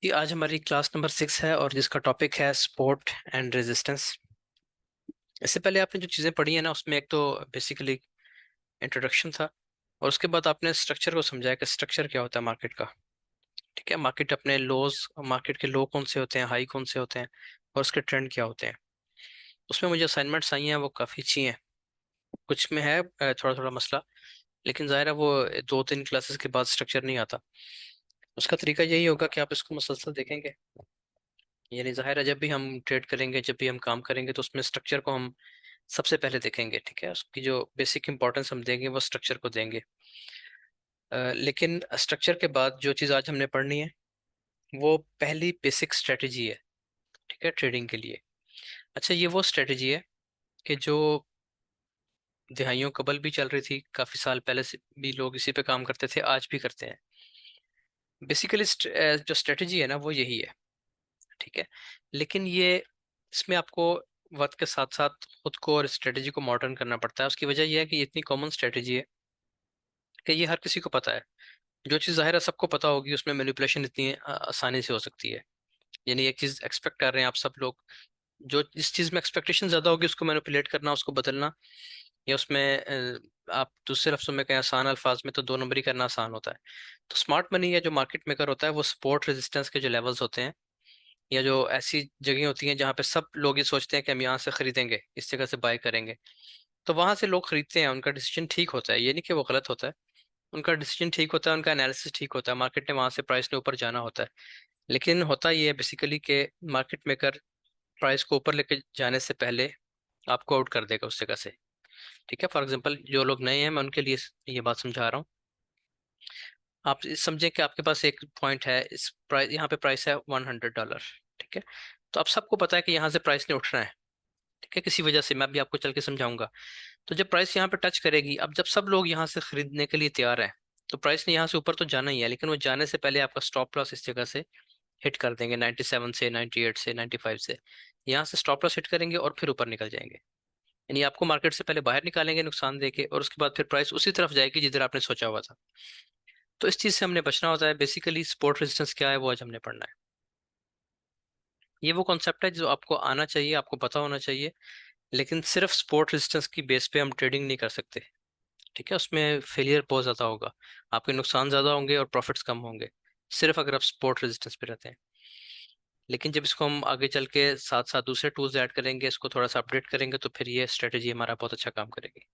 कि आज हमारी क्लास नंबर 6 है और जिसका टॉपिक है सपोर्ट एंड रेजिस्टेंस। इससे पहले आपने जो चीज़ें पढ़ी है ना, उसमें एक तो बेसिकली इंट्रोडक्शन था और उसके बाद आपने स्ट्रक्चर को समझाया कि स्ट्रक्चर क्या होता है मार्केट का। ठीक है, मार्केट अपने लोज, मार्केट के लो कौन से होते हैं, हाई कौन से होते हैं और उसके ट्रेंड क्या होते हैं। उसमें मुझे असाइनमेंट्स आई हैं, वो काफ़ी अच्छी हैं। कुछ में है थोड़ा थोड़ा मसला, लेकिन ज़ाहिर है वो 2-3 क्लासेस के बाद स्ट्रक्चर नहीं आता। उसका तरीका यही होगा कि आप इसको मुसलसल देखेंगे। यानी जाहिर है जब भी हम ट्रेड करेंगे, जब भी हम काम करेंगे, तो उसमें स्ट्रक्चर को हम सबसे पहले देखेंगे। ठीक है, उसकी जो बेसिक इंपॉर्टेंस हम देंगे वो स्ट्रक्चर को देंगे। लेकिन स्ट्रक्चर के बाद जो चीज़ आज हमने पढ़नी है वो पहली बेसिक स्ट्रेटजी है। ठीक है, ट्रेडिंग के लिए। अच्छा, ये वो स्ट्रेटजी है कि जो दिहाइयों कबल भी चल रही थी, काफ़ी साल पहले से भी लोग इसी पे काम करते थे, आज भी करते हैं। बेसिकली जो स्ट्रेटजी है ना वो यही है। ठीक है, लेकिन ये इसमें आपको वक्त के साथ साथ खुद को और स्ट्रेटजी को मॉडर्न करना पड़ता है। उसकी वजह यह है कि ये इतनी कॉमन स्ट्रेटजी है कि ये हर किसी को पता है। जो चीज़ ज़ाहिर है सबको पता होगी, उसमें मैनिपुलेशन इतनी आसानी से हो सकती है। यानी एक चीज़ एक्सपेक्ट कर रहे हैं आप सब लोग, जो जिस चीज़ में एक्सपेक्टेशन ज़्यादा होगी उसको मैनिपुलेट करना, उसको बदलना, या उसमें आप दूसरे लफ्ज़ों में कहें, आसान अल्फाज में, तो दो नंबरी करना आसान होता है। तो स्मार्ट मनी या जो मार्केट मेकर होता है वो सपोर्ट रेजिस्टेंस के जो लेवल्स होते हैं, या जो ऐसी जगह होती हैं जहाँ पे सब लोग ये सोचते हैं कि हम यहाँ से खरीदेंगे, इस जगह से बाय करेंगे, तो वहां से लोग खरीदते हैं। उनका डिसीजन ठीक होता है, ये नहीं कि वो गलत होता है। उनका डिसीजन ठीक होता है, उनका एनालिसिस ठीक होता है, मार्केट ने वहां से प्राइस ने ऊपर जाना होता है। लेकिन होता ये है बेसिकली कि मार्केट मेकर प्राइस को ऊपर लेके जाने से पहले आपको आउट कर देगा उस जगह से। ठीक है, फॉर एग्जांपल जो लोग नए हैं मैं उनके लिए ये बात समझा रहा हूँ। आप समझें कि आपके पास एक पॉइंट है, इस प्राइस, यहाँ पे प्राइस है $100। ठीक है, तो आप सबको पता है कि यहाँ से प्राइस ने उठना है। ठीक है, किसी वजह से, मैं भी आपको चल के समझाऊंगा। तो जब प्राइस यहाँ पे टच करेगी, अब जब सब लोग यहाँ से खरीदने के लिए तैयार हैं, तो प्राइस ने यहाँ से ऊपर तो जाना ही है, लेकिन वो जाने से पहले आपका स्टॉप लॉस इस जगह से हिट कर देंगे, 97 से, 98 से, 95 से। यहाँ से स्टॉप लॉस हिट करेंगे और फिर ऊपर निकल जाएंगे। यानी आपको मार्केट से पहले बाहर निकालेंगे नुकसान देके, और उसके बाद फिर प्राइस उसी तरफ जाएगी जिधर आपने सोचा हुआ था। तो इस चीज़ से हमने बचना होता है। बेसिकली सपोर्ट रेजिस्टेंस क्या है वो आज हमने पढ़ना है। ये वो कॉन्सेप्ट है जो आपको आना चाहिए, आपको पता होना चाहिए। लेकिन सिर्फ सपोर्ट रेजिस्टेंस की बेस पे हम ट्रेडिंग नहीं कर सकते। ठीक है, उसमें फेलियर बहुत ज़्यादा होगा, आपके नुकसान ज़्यादा होंगे और प्रॉफिट्स कम होंगे, सिर्फ अगर आप सपोर्ट रेजिस्टेंस पे रहते हैं। लेकिन जब इसको हम आगे चल के साथ साथ दूसरे टूल्स ऐड करेंगे, इसको थोड़ा सा अपडेट करेंगे, तो फिर ये स्ट्रेटजी हमारा बहुत अच्छा काम करेगी।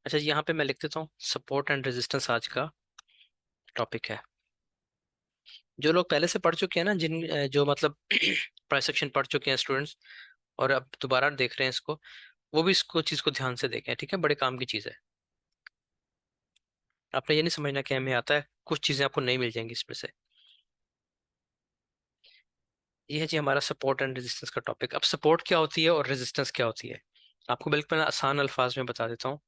अच्छा, यहाँ पे मैं लिख देता हूँ, सपोर्ट एंड रेजिस्टेंस आज का टॉपिक है। जो लोग पहले से पढ़ चुके हैं ना, जो मतलब प्राइस सेक्शन पढ़ चुके हैं स्टूडेंट्स, और अब दोबारा देख रहे हैं इसको, वो भी इसको चीज़ को ध्यान से देखें। ठीक है, बड़े काम की चीज़ है। आपने ये नहीं समझना कि हमें आता है, कुछ चीज़ें आपको नहीं मिल जाएंगी इसमें से। ये है जी हमारा सपोर्ट एंड रेजिस्टेंस का टॉपिक। अब सपोर्ट क्या होती है और रेजिस्टेंस क्या होती है, आपको बिल्कुल आसान अल्फाज में बता देता हूँ।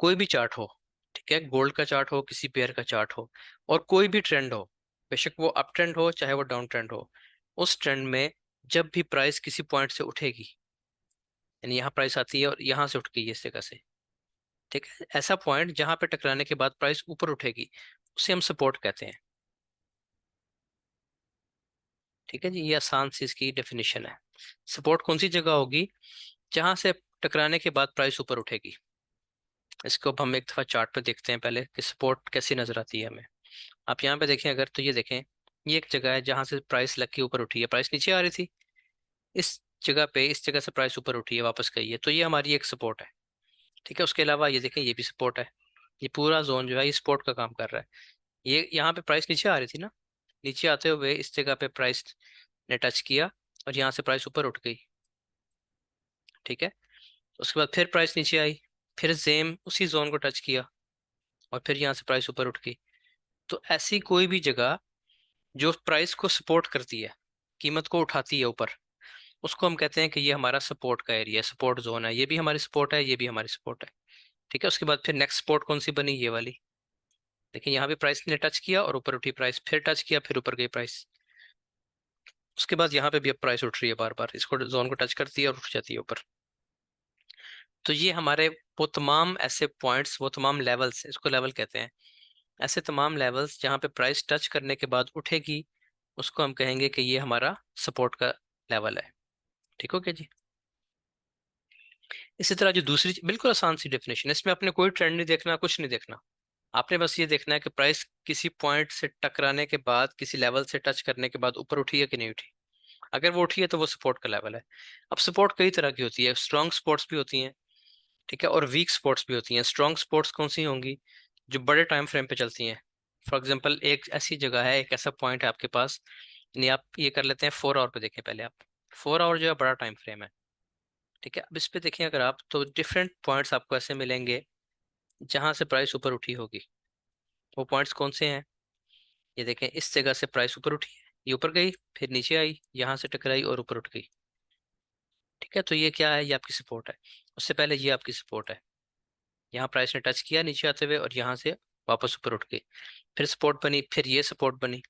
कोई भी चार्ट हो, ठीक है, गोल्ड का चार्ट हो, किसी पेयर का चार्ट हो, और कोई भी ट्रेंड हो, बेशक वो अप ट्रेंड हो चाहे वो डाउन ट्रेंड हो, उस ट्रेंड में जब भी प्राइस किसी पॉइंट से उठेगी, यानी यहाँ प्राइस आती है और यहाँ से उठ गई है इस जगह से, ठीक है, ऐसा पॉइंट जहां पे टकराने के बाद प्राइस ऊपर उठेगी, उसे हम सपोर्ट कहते हैं। ठीक है जी, ये आसान सी इसकी डेफिनेशन है। सपोर्ट कौन सी जगह होगी, जहां से टकराने के बाद प्राइस ऊपर उठेगी। इसको अब हम एक दफा चार्ट पे देखते हैं पहले कि सपोर्ट कैसी नजर आती है हमें। आप यहाँ पे देखें अगर, तो ये देखें, ये एक जगह है जहां से प्राइस लग के ऊपर उठी है, प्राइस नीचे आ रही थी, इस जगह पे, इस जगह से प्राइस ऊपर उठी है, वापस गई है, तो ये हमारी एक सपोर्ट है। ठीक है, उसके अलावा ये देखें, ये भी सपोर्ट है। ये पूरा जोन जो है ये सपोर्ट का काम कर रहा है। ये यहाँ पे प्राइस नीचे आ रही थी ना, नीचे आते हुए इस जगह पे प्राइस ने टच किया और यहाँ से प्राइस ऊपर उठ गई। ठीक है, उसके बाद फिर प्राइस नीचे आई, फिर सेम उसी जोन को टच किया और फिर यहाँ से प्राइस ऊपर उठ गई। तो ऐसी कोई भी जगह जो प्राइस को सपोर्ट करती है, कीमत को उठाती है ऊपर, उसको हम कहते हैं कि ये हमारा सपोर्ट का एरिया है, सपोर्ट जोन है। ये भी हमारी सपोर्ट है, ये भी हमारी सपोर्ट है। ठीक है, उसके बाद फिर नेक्स्ट सपोर्ट कौन सी बनी, ये वाली। देखिए यहाँ भी प्राइस ने टच किया और ऊपर उठी प्राइस, फिर टच किया, फिर ऊपर गई प्राइस। उसके बाद यहाँ पे भी अब प्राइस उठ रही है, बार बार इसको जोन को टच करती है और उठ जाती है ऊपर। तो ये हमारे वो तमाम ऐसे पॉइंट्स, वो तमाम लेवल्स, इसको लेवल कहते हैं, ऐसे तमाम लेवल्स जहाँ पे प्राइस टच करने के बाद उठेगी उसको हम कहेंगे कि ये हमारा सपोर्ट का लेवल है। ठीक हो गया जी। इसी तरह जो दूसरी बिल्कुल आसान सी डेफिनेशन है, इसमें आपने कोई ट्रेंड नहीं देखना, कुछ नहीं देखना। आपने बस ये देखना है कि प्राइस किसी पॉइंट से टकराने के बाद, किसी लेवल से टच करने के बाद ऊपर उठी है कि नहीं उठी। अगर वो उठी है तो वो सपोर्ट का लेवल है। अब सपोर्ट कई तरह की होती है, स्ट्रॉन्ग सपोर्ट्स भी होती हैं, ठीक है, और वीक सपोर्ट्स भी होती हैं। स्ट्रॉन्ग सपोर्ट्स कौन सी होंगी? जो बड़े टाइम फ्रेम पे चलती हैं। फॉर एग्जांपल एक ऐसी जगह है, एक ऐसा पॉइंट है आपके पास, यानी आप ये कर लेते हैं 4 आवर पे देखें पहले आप। 4 आवर जो है बड़ा टाइम फ्रेम है, ठीक है। अब इस पे देखें अगर आप, तो डिफरेंट पॉइंट्स आपको ऐसे मिलेंगे जहां से प्राइस ऊपर उठी होगी। वो पॉइंट्स कौन से हैं? ये देखें, इस जगह से प्राइस ऊपर उठी है, ये ऊपर गई, फिर नीचे आई, यहाँ से टकराई और ऊपर उठ गई, ठीक है। तो ये क्या है? ये आपकी सपोर्ट है। उससे पहले ये आपकी सपोर्ट है, यहाँ प्राइस ने टच किया नीचे आते हुए और यहाँ से वापस ऊपर उठ गई, फिर सपोर्ट बनी, फिर ये सपोर्ट बनी,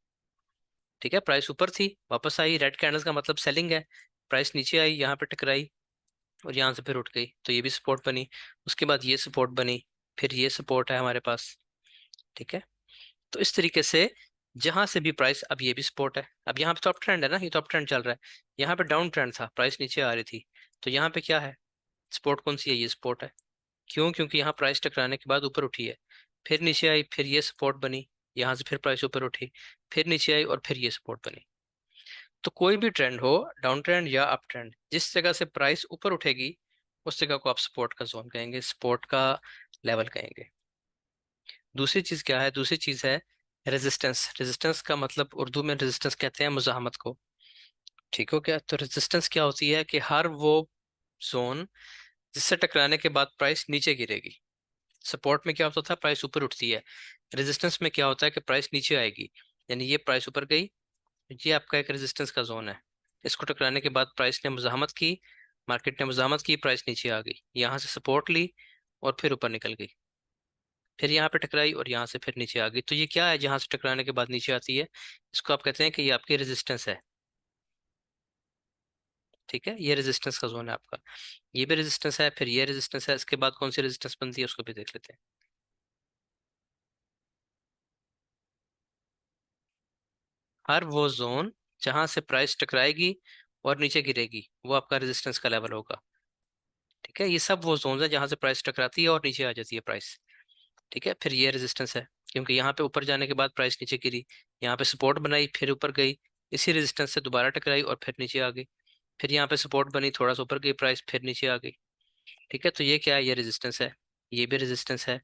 ठीक है। प्राइस ऊपर थी, वापस आई, रेड कैंडल्स का मतलब सेलिंग है। प्राइस नीचे आई, यहाँ पे टकराई और यहाँ से फिर उठ गई, तो ये भी सपोर्ट बनी। उसके बाद ये सपोर्ट बनी, फिर ये सपोर्ट है हमारे पास, ठीक है। तो इस तरीके से जहां से भी प्राइस, अब ये भी सपोर्ट है। अब यहाँ पे तो अप ट्रेंड है ना, ये तो अप ट्रेंड चल रहा है। यहाँ पे डाउन ट्रेंड था, प्राइस नीचे आ रही थी, तो यहाँ पे क्या है? सपोर्ट कौन सी है? ये सपोर्ट है। क्यों? क्योंकि यहाँ प्राइस टकराने के बाद ऊपर उठी है, फिर नीचे आई, फिर ये सपोर्ट बनी, यहाँ से फिर प्राइस ऊपर उठी, फिर नीचे आई और फिर ये सपोर्ट बनी। तो कोई भी ट्रेंड हो, डाउन ट्रेंड या अप ट्रेंड, जिस जगह से प्राइस ऊपर उठेगी उस जगह को आप सपोर्ट का जोन कहेंगे, सपोर्ट का लेवल कहेंगे। दूसरी चीज क्या है? दूसरी चीज है रेजिस्टेंस। रेजिस्टेंस का मतलब उर्दू में रेजिस्टेंस कहते हैं मुजाहमत को, ठीक हो क्या? तो रेजिस्टेंस क्या होती है कि हर वो जोन जिससे टकराने के बाद प्राइस नीचे गिरेगी। सपोर्ट में क्या होता था? प्राइस ऊपर उठती है। रेजिस्टेंस में क्या होता है कि प्राइस नीचे आएगी, यानी ये प्राइस ऊपर गई, ये आपका एक रेजिस्टेंस का जोन है। इसको टकराने के बाद प्राइस ने मुजाहमत की, मार्केट ने मुजाहमत की, प्राइस नीचे आ गई, यहाँ से सपोर्ट ली और फिर ऊपर निकल गई, फिर यहाँ पे टकराई और यहाँ से फिर नीचे आ गई। तो ये क्या है जहाँ से टकराने के बाद नीचे आती है? इसको आप कहते हैं कि ये आपकी रेजिस्टेंस है, ठीक है। ये रेजिस्टेंस का जोन है आपका। ये भी रेजिस्टेंस है, फिर ये रेजिस्टेंस है, इसके बाद कौन सी रेजिस्टेंस बनती है उसको भी देख लेते हैं। हर वो जोन जहां से प्राइस टकराएगी और नीचे गिरेगी वो आपका रेजिस्टेंस का लेवल होगा, ठीक है। ये सब वो जोन है जहां से प्राइस टकराती है और नीचे आ जाती है प्राइस, ठीक है। फिर ये रेजिस्टेंस है, क्योंकि यहाँ पे ऊपर जाने के बाद प्राइस नीचे गिरी, यहाँ पे सपोर्ट बनाई, फिर ऊपर गई, इसी रेजिस्टेंस से दोबारा टकराई और फिर नीचे आ गई, फिर यहाँ पे सपोर्ट बनी, थोड़ा सा ऊपर गई प्राइस, फिर नीचे आ गई, ठीक है। तो ये क्या है? ये रेजिस्टेंस है, ये भी रेजिस्टेंस है,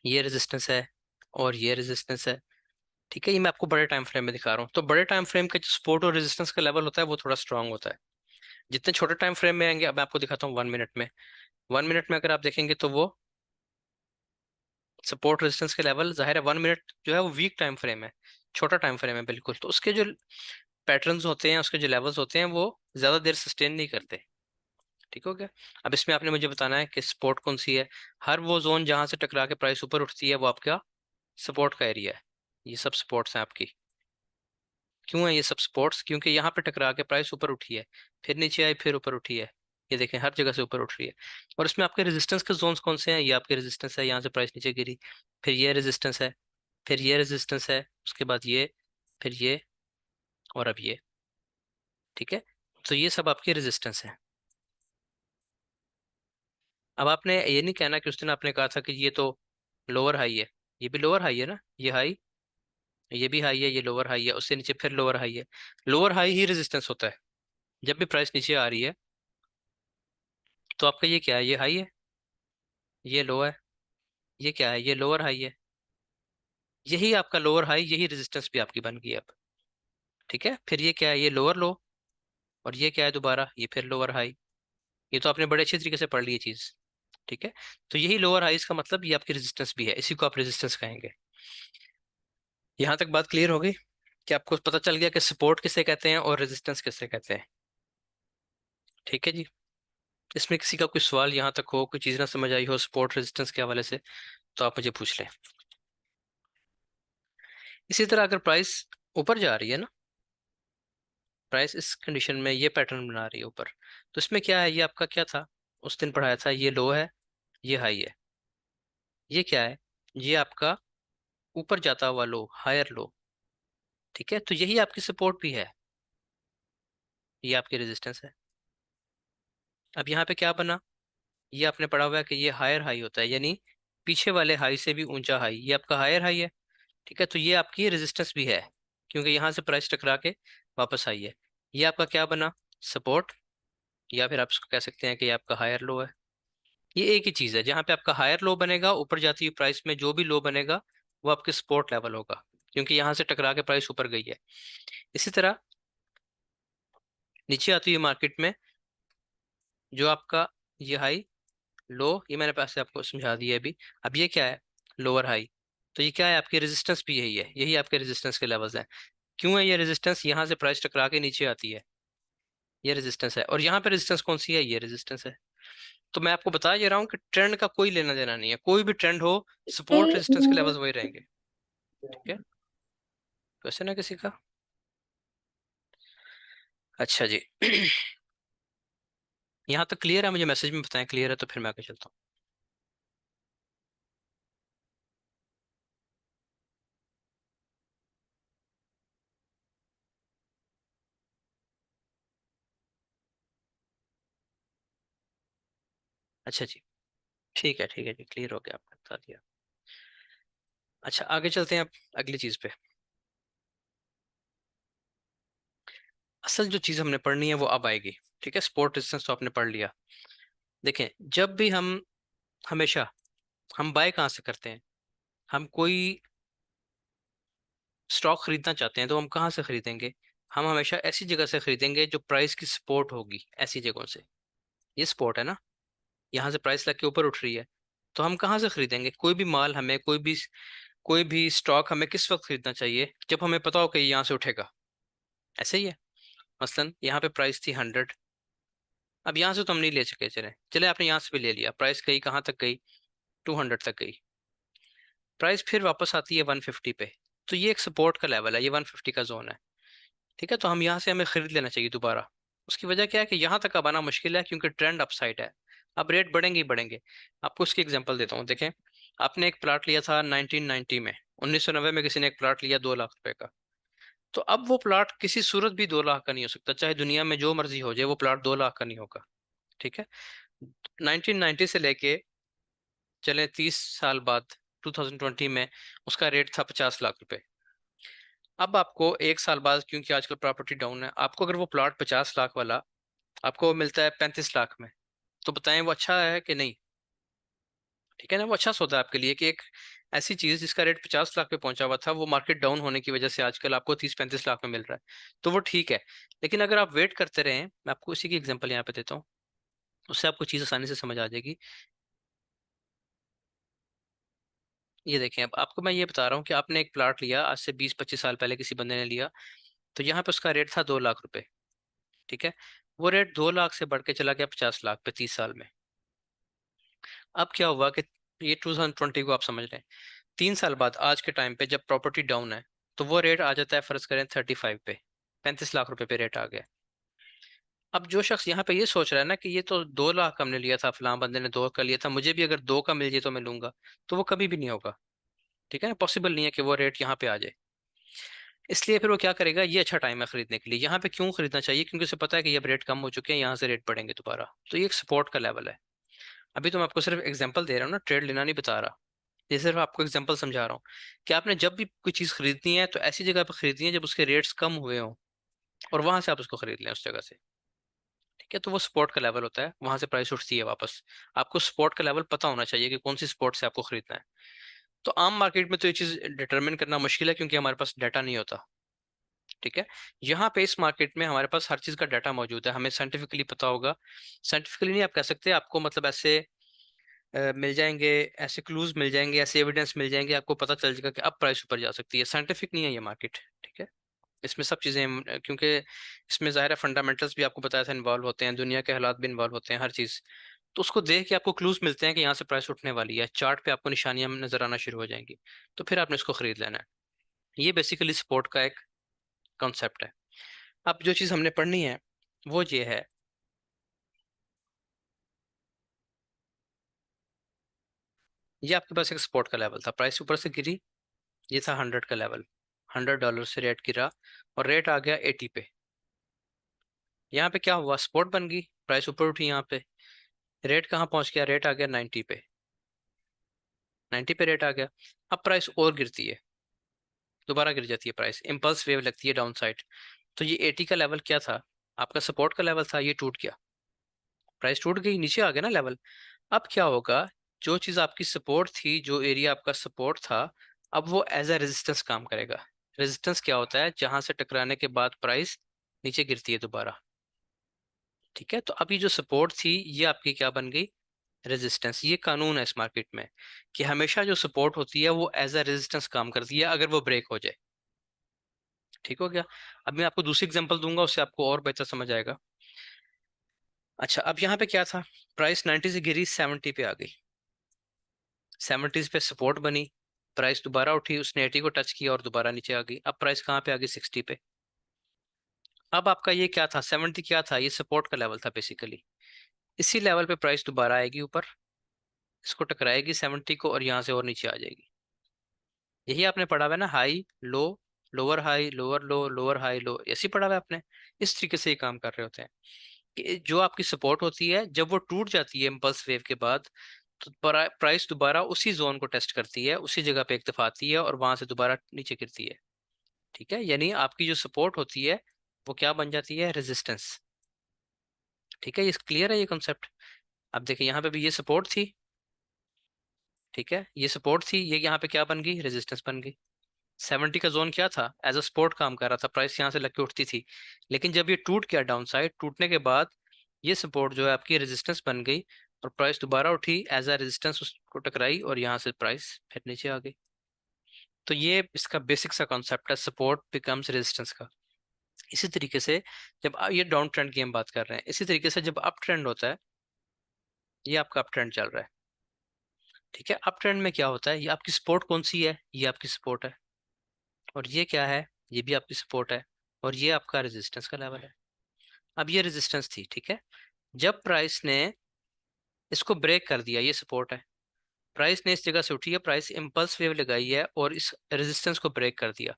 ये रेजिस्टेंस है और ये रेजिस्टेंस है, ठीक है। ये मैं आपको बड़े टाइम फ्रेम में दिखा रहा हूँ। तो बड़े टाइम फ्रेम का जो सपोर्ट और रेजिस्टेंस का लेवल होता है वो थोड़ा स्ट्रांग होता है। जितने छोटे टाइम फ्रेम में आएंगे, अब मैं आपको दिखाता हूँ 1 मिनट में। 1 मिनट में अगर आप देखेंगे तो वो सपोर्ट रेजिस्टेंस के लेवल, जाहिर है 1 मिनट जो है वो वीक टाइम फ्रेम है, छोटा टाइम फ्रेम है बिल्कुल, तो उसके जो पैटर्न्स होते हैं, उसके जो लेवल्स होते हैं वो ज्यादा देर सस्टेन नहीं करते, ठीक हो गया। अब इसमें आपने मुझे बताना है कि सपोर्ट कौन सी है। हर वो जोन जहां से टकरा के प्राइस ऊपर उठती है वो आपका सपोर्ट का एरिया है। ये सब सपोर्ट्स हैं आपकी। क्यों है ये सब सपोर्ट्स? क्योंकि यहाँ पे टकरा के प्राइस ऊपर उठी है, फिर नीचे आई, फिर ऊपर उठी है, ये देखें हर जगह से ऊपर उठ रही है। और इसमें आपके रेजिस्टेंस के जोन्स कौन से हैं? ये आपके रेजिस्टेंस है, यहाँ से प्राइस नीचे गिरी, फिर ये रेजिस्टेंस है, फिर ये रेजिस्टेंस है, उसके बाद ये, फिर ये और अब ये, ठीक है। तो ये सब आपके रेजिस्टेंस है। अब आपने ये नहीं कहना कि उस दिन आपने कहा था कि ये तो लोअर हाई है, ये भी लोअर हाई है ना, ये हाई, ये भी हाई है, ये लोअर हाई है, उससे नीचे फिर लोअर हाई है। लोअर हाई ही रेजिस्टेंस होता है। जब भी प्राइस नीचे आ रही है तो आपका ये क्या है? ये हाई है, ये लो है, ये क्या है? ये लोअर हाई है। यही आपका लोअर हाई, यही रेजिस्टेंस भी आपकी बन गई अब, ठीक है। फिर ये क्या है? ये लोअर लो, और ये क्या है? दोबारा ये फिर लोअर हाई। ये तो आपने बड़े अच्छे तरीके से पढ़ ली ये चीज, ठीक है। तो यही लोअर हाई, इसका मतलब ये आपकी रेजिस्टेंस भी है, इसी को आप रेजिस्टेंस कहेंगे। यहाँ तक बात क्लियर हो गई कि आपको पता चल गया कि सपोर्ट किसे कहते हैं और रेजिस्टेंस किसे कहते हैं, ठीक है जी। इसमें किसी का कोई सवाल यहाँ तक हो, कोई चीज़ ना समझ आई हो सपोर्ट रेजिस्टेंस के हवाले से, तो आप मुझे पूछ लें। इसी तरह अगर प्राइस ऊपर जा रही है ना, प्राइस इस कंडीशन में ये पैटर्न बना रही है ऊपर, तो इसमें क्या है? ये आपका क्या था? उस दिन पढ़ाया था, ये लो है, ये हाई है। ये क्या है? ये आपका ऊपर जाता हुआ लो, हायर लो, ठीक है, तो यही आपकी सपोर्ट भी है, ये आपकी रेजिस्टेंस है। अब यहाँ पे क्या बना, ये आपने पढ़ा हुआ है कि ये हायर हाई होता है, यानी पीछे वाले हाई से भी ऊंचा हाई, ये आपका हायर हाई है। ठीक है, तो ये आपकी रेजिस्टेंस भी है, क्योंकि यहाँ से प्राइस टकरा के वापस आई है। ये आपका क्या बना, सपोर्ट, या फिर आप इसको कह सकते हैं कि ये आपका हायर लो है। ये एक ही चीज है, जहाँ पे आपका हायर लो बनेगा ऊपर जाती हुई प्राइस में जो भी लो बनेगा वो आपके सपोर्ट लेवल होगा, क्योंकि यहाँ से टकरा के प्राइस ऊपर गई है। इसी तरह नीचे आती हुई मार्केट में जो आपका ये हाई लो, ये मैंने पैसे आपको समझा दिया अभी। अब ये क्या है, लोअर हाई, तो ये क्या है, आपकी रेजिस्टेंस भी यही है, यही आपके रेजिस्टेंस के लेवल्स हैं। क्यों है ये रेजिस्टेंस, यहाँ से प्राइस टकरा के नीचे आती है, ये रेजिस्टेंस है, और यहाँ पे रेजिस्टेंस कौन सी है, ये रेजिस्टेंस है। तो मैं आपको बता ये रहा हूँ कि ट्रेंड का कोई लेना देना नहीं है, कोई भी ट्रेंड हो, सपोर्ट रेजिस्टेंस के लेवल्स वही रहेंगे। ठीक है, क्वेश्चन है किसी का? अच्छा जी। यहाँ तक क्लियर है, मुझे मैसेज में बताएं क्लियर है तो फिर मैं आगे चलता हूँ। अच्छा जी, ठीक है जी, क्लियर हो गया, आपने बता दिया। अच्छा, आगे चलते हैं अब अगली चीज पे। असल जो चीज हमने पढ़नी है वो अब आएगी। ठीक है, सपोर्ट रेजिस्टेंस तो आपने पढ़ लिया। देखें, जब भी हम, हमेशा हम बाय कहाँ से करते हैं, हम कोई स्टॉक खरीदना चाहते हैं तो हम कहाँ से खरीदेंगे, हम हमेशा ऐसी जगह से खरीदेंगे जो प्राइस की सपोर्ट होगी, ऐसी जगहों से। ये सपोर्ट है ना, यहाँ से प्राइस लग के ऊपर उठ रही है, तो हम कहाँ से खरीदेंगे कोई भी माल, हमें कोई भी स्टॉक हमें किस वक्त खरीदना चाहिए, जब हमें पता हो कि ये यहाँ से उठेगा। ऐसे ही है, मसलन यहाँ पे प्राइस थी 100, अब यहाँ से तो हम नहीं ले सके, चले चले आपने यहाँ से भी ले लिया, प्राइस गई कहाँ तक गई, 200 तक गई, प्राइस फिर वापस आती है 150 पे, तो ये एक सपोर्ट का लेवल है, ये 150 का जोन है। ठीक है, तो हम यहाँ से हमें खरीद लेना चाहिए दोबारा। उसकी वजह क्या है कि यहाँ तक अब आना मुश्किल है, क्योंकि ट्रेंड अपसाइड है, अब रेट बढ़ेंगे ही बढ़ेंगे। आपको उसकी एग्जांपल देता हूँ, देखें, आपने एक प्लाट लिया था 1990 में, 1990 में किसी ने एक प्लाट लिया 2 लाख रुपए का, तो अब वो प्लाट किसी सूरत भी 2 लाख का नहीं हो सकता, चाहे दुनिया में जो मर्जी हो जाए, वो प्लाट 2 लाख का नहीं होगा। ठीक है, 1990 से लेके चले 30 साल बाद, 2020 में उसका रेट था 50 लाख रुपए। अब आपको एक साल बाद, क्योंकि आजकल प्रॉपर्टी डाउन है, आपको अगर वो प्लॉट 50 लाख वाला आपको मिलता है 35 लाख में, तो बताएं वो अच्छा है कि नहीं? ठीक है ना, वो अच्छा सौदा है आपके लिए कि एक ऐसी चीज जिसका रेट 50 लाख पे पहुंचा हुआ था, वो मार्केट डाउन होने की वजह से आजकल आपको 30-35 लाख में मिल रहा है, तो वो ठीक है। लेकिन अगर आप वेट करते रहें, मैं आपको इसी की एग्जांपल यहाँ पे देता हूँ, उससे आपको चीज आसानी से समझ आ जाएगी। ये देखें, अब आपको मैं ये बता रहा हूँ कि आपने एक प्लाट लिया आज से 20-25 साल पहले, किसी बंदे ने लिया, तो यहाँ पे उसका रेट था 2 लाख रुपए। ठीक है, वो रेट 2 लाख से बढ़ के चला गया 50 लाख पे 30 साल में। अब क्या हुआ कि ये 2020 को आप समझ लें, 3 साल बाद आज के टाइम पे जब प्रॉपर्टी डाउन है, तो वो रेट आ जाता है, फर्ज करें 35 पे, 35 लाख रुपए पे रेट आ गया। अब जो शख्स यहाँ पे ये सोच रहा है ना कि ये तो 2 लाख का हमने लिया था, फलां बंदे ने 2 का लिया था, मुझे भी अगर 2 का मिल जाए तो मैं लूंगा, तो वो कभी भी नहीं होगा। ठीक है ना, पॉसिबल नहीं है कि वो रेट यहाँ पे आ जाए। इसलिए फिर वो क्या करेगा, ये अच्छा टाइम है खरीदने के लिए। यहाँ पे क्यों खरीदना चाहिए, क्योंकि उसे पता है कि ये रेट कम हो चुके हैं, यहाँ से रेट बढ़ेंगे दोबारा, तो ये एक सपोर्ट का लेवल है। अभी तो मैं आपको सिर्फ एग्जांपल दे रहा हूँ ना, ट्रेड लेना नहीं बता रहा, ये सिर्फ आपको एग्जांपल समझा रहा हूँ कि आपने जब भी कोई चीज़ खरीदनी है तो ऐसी जगह पर खरीदनी है जब उसके रेट्स कम हुए हों, और वहां से आप उसको खरीद लें, उस जगह से। ठीक है, तो वो सपोर्ट का लेवल होता है, वहां से प्राइस उठती है वापस। आपको सपोर्ट का लेवल पता होना चाहिए कि कौन सी सपोर्ट से आपको खरीदना है। तो आम मार्केट में तो ये चीज़ डिटरमिन करना मुश्किल है, क्योंकि हमारे पास डाटा नहीं होता। ठीक है, यहाँ पे इस मार्केट में हमारे पास हर चीज़ का डाटा मौजूद है, हमें साइंटिफिकली पता होगा। साइंटिफिकली नहीं आप कह सकते, आपको मतलब ऐसे मिल जाएंगे, ऐसे क्लूज मिल जाएंगे, ऐसे एविडेंस मिल जाएंगे, आपको पता चल जाएगा कि अब प्राइस ऊपर जा सकती है। साइंटिफिक नहीं है ये मार्केट। ठीक है, इसमें सब चीज़ें क्योंकि इसमें ज़ाहिर है फंडामेंटल्स भी आपको बताया था इन्वॉल्व होते हैं, दुनिया के हालात भी इन्वॉल्व होते हैं, हर चीज़। तो उसको देख के आपको क्लूज मिलते हैं कि यहाँ से प्राइस उठने वाली है, चार्ट पे आपको निशानियां नजर आना शुरू हो जाएंगी, तो फिर आपने इसको खरीद लेना है। ये बेसिकली सपोर्ट का एक कॉन्सेप्ट है। अब जो चीज़ हमने पढ़नी है वो ये है, ये आपके पास एक सपोर्ट का लेवल था, प्राइस ऊपर से गिरी, ये था 100 का लेवल, $100 से रेट गिरा और रेट आ गया 80 पे। यहाँ पे क्या हुआ, सपोर्ट बन गई, प्राइस ऊपर उठी, यहाँ पे रेट कहाँ पहुंच गया, रेट आ गया 90 पे। 90 पे रेट आ गया। अब प्राइस और गिरती है, दोबारा गिर जाती है प्राइस, इम्पल्स वेव लगती है डाउन साइड। तो ये 80 का लेवल क्या था, आपका सपोर्ट का लेवल था, ये टूट गया, प्राइस टूट गई, नीचे आ गया ना लेवल। अब क्या होगा, जो चीज आपकी सपोर्ट थी, जो एरिया आपका सपोर्ट था, अब वो एज अ रेजिस्टेंस काम करेगा। रेजिस्टेंस क्या होता है, जहां से टकराने के बाद प्राइस नीचे गिरती है दोबारा। ठीक है, तो अब ये जो सपोर्ट थी ये आपकी क्या बन गई, रेजिस्टेंस। ये कानून है इस मार्केट में कि हमेशा जो सपोर्ट होती है वो एज अ रेजिस्टेंस काम करती है अगर वो ब्रेक हो जाए। ठीक हो गया। अब मैं आपको दूसरी एग्जांपल दूंगा, उससे आपको और बेहतर समझ आएगा। अच्छा, अब यहाँ पे क्या था, प्राइस 90 से गिरी 70 पे आ गई, 70 पे सपोर्ट बनी, प्राइस दोबारा उठी, उसने 80 को टच किया और दोबारा नीचे आ गई। अब प्राइस कहाँ पे आ गई, 60 पे। अब आपका ये क्या था, 70 क्या था, ये सपोर्ट का लेवल था बेसिकली। इसी लेवल पे प्राइस दोबारा आएगी ऊपर, इसको टकराएगी 70 को और यहाँ से और नीचे आ जाएगी। यही आपने पढ़ा हुआ है ना, high low, lower high, lower लो, लोअर हाई लो, ऐसे ही पढ़ा हुआ है आपने। इस तरीके से ये काम कर रहे होते हैं कि जो आपकी सपोर्ट होती है जब वो टूट जाती है इम्पल्स वेव के बाद, तो प्राइस दोबारा उसी जोन को टेस्ट करती है, उसी जगह पे एक दफा आती है और वहां से दोबारा नीचे गिरती है। ठीक है, यानी आपकी जो सपोर्ट होती है वो क्या बन जाती है, रेजिस्टेंस। ठीक है, ये क्लियर है ये कॉन्सेप्ट। अब देखिए यहाँ पे भी ये सपोर्ट थी, ठीक है, ये सपोर्ट थी, ये यहाँ पे क्या बन गई, रेजिस्टेंस बन गई। 70 का जोन क्या था, एज अ सपोर्ट काम कर रहा था, प्राइस यहाँ से लग के उठती थी। लेकिन जब ये टूट गया डाउन साइड, टूटने के बाद ये सपोर्ट जो है आपकी रेजिस्टेंस बन गई और प्राइस दोबारा उठी, एज अ रेजिस्टेंस उसको टकराई और यहाँ से प्राइस फिर नीचे आ गई। तो ये इसका बेसिक सा कॉन्सेप्ट है, सपोर्ट बिकम्स रेजिस्टेंस का। इसी तरीके से जब ये डाउन ट्रेंड की हम बात कर रहे हैं, इसी तरीके से जब अप ट्रेंड होता है, ये आपका अप ट्रेंड चल रहा है। ठीक है, अप ट्रेंड में क्या होता है, ये आपकी सपोर्ट कौन सी है, ये आपकी सपोर्ट है, और ये क्या है, ये भी आपकी सपोर्ट है, और ये आपका रेजिस्टेंस का लेवल है। अब ये रेजिस्टेंस थी, ठीक है, जब प्राइस ने इसको ब्रेक कर दिया, ये सपोर्ट है, प्राइस ने इस जगह से उठी है, प्राइस इम्पल्स वेव लगाई है और इस रेजिस्टेंस को ब्रेक कर दिया।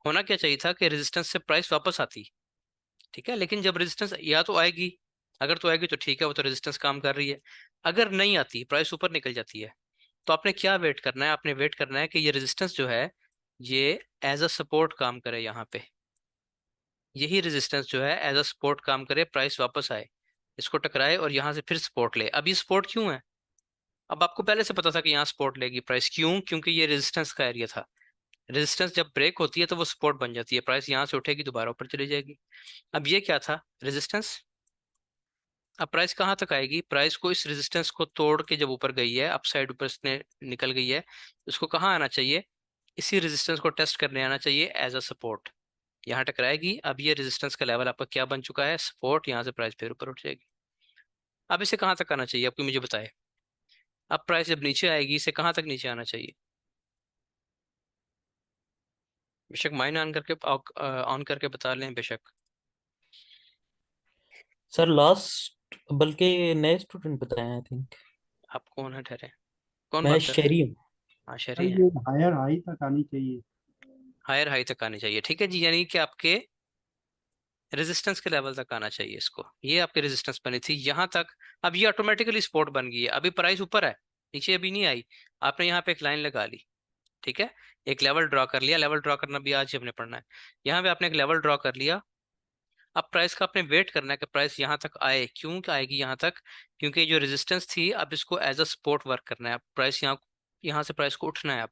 होना क्या चाहिए था कि रेजिस्टेंस से प्राइस वापस आती। ठीक है, लेकिन जब रेजिस्टेंस या तो आएगी, अगर तो आएगी तो ठीक है, वो तो रेजिस्टेंस काम कर रही है। अगर नहीं आती, प्राइस ऊपर निकल जाती है, तो आपने क्या वेट करना है, आपने वेट करना है कि ये रेजिस्टेंस जो है ये एज अ सपोर्ट काम करे यहाँ पे। यही रेजिस्टेंस जो है एज अ सपोर्ट काम करे, प्राइस वापस आए, इसको टकराए और यहाँ से फिर सपोर्ट ले। अब ये सपोर्ट क्यों है, अब आपको पहले से पता था कि यहाँ सपोर्ट लेगी प्राइस, क्यों, क्योंकि ये रेजिस्टेंस का एरिया था। रेजिस्टेंस जब ब्रेक होती है तो वो सपोर्ट बन जाती है, प्राइस यहाँ से उठेगी दोबारा ऊपर चली जाएगी। अब ये क्या था, रेजिस्टेंस। अब प्राइस कहाँ तक आएगी, प्राइस को इस रेजिस्टेंस को तोड़ के जब ऊपर गई है, अप साइड ऊपर इसने निकल गई है, उसको कहाँ आना चाहिए, इसी रेजिस्टेंस को टेस्ट करने आना चाहिए एज अ सपोर्ट। यहाँ टकराएगी, अब ये रेजिस्टेंस का लेवल आपका क्या बन चुका है, सपोर्ट, यहाँ से प्राइस फिर ऊपर उठ जाएगी। अब इसे कहाँ तक आना चाहिए आपको मुझे बताए, अब प्राइस जब नीचे आएगी इसे कहाँ तक नीचे आना चाहिए। बेशक माइन ऑन करके बता लें बेशक। सर लास्ट, बल्कि नए स्टूडेंट बताए आई थिंक। आप कौन है ठहरे, कौन मैं बात कर रहे हैं, शहरी हूँ। हाँ सर शरी है। ये हायर हाई तक आनी चाहिए। हायर हाई तक आनी चाहिए, ठीक है जी, यानी कि आपके रेजिस्टेंस के लेवल तक आना चाहिए इसको, ये आपकी रेजिस्टेंस बनी थी यहाँ तक। अब ये ऑटोमेटिकली सपोर्ट बन गई है, अभी प्राइस ऊपर है, नीचे अभी नहीं आई। आपने यहाँ पे एक लाइन लगा ली, ठीक है, एक लेवल ड्रॉ कर लिया, लेवल ड्रॉ करना भी आज ही हमने पढ़ना है। यहाँ पे आपने एक लेवल ड्रॉ कर लिया। अब प्राइस का आपने वेट करना है कि प्राइस यहाँ तक आए, क्यों आएगी यहाँ तक, क्योंकि जो रेजिस्टेंस थी अब इसको एज अ सपोर्ट वर्क करना है, प्राइस यहाँ, यहाँ से प्राइस को उठना है।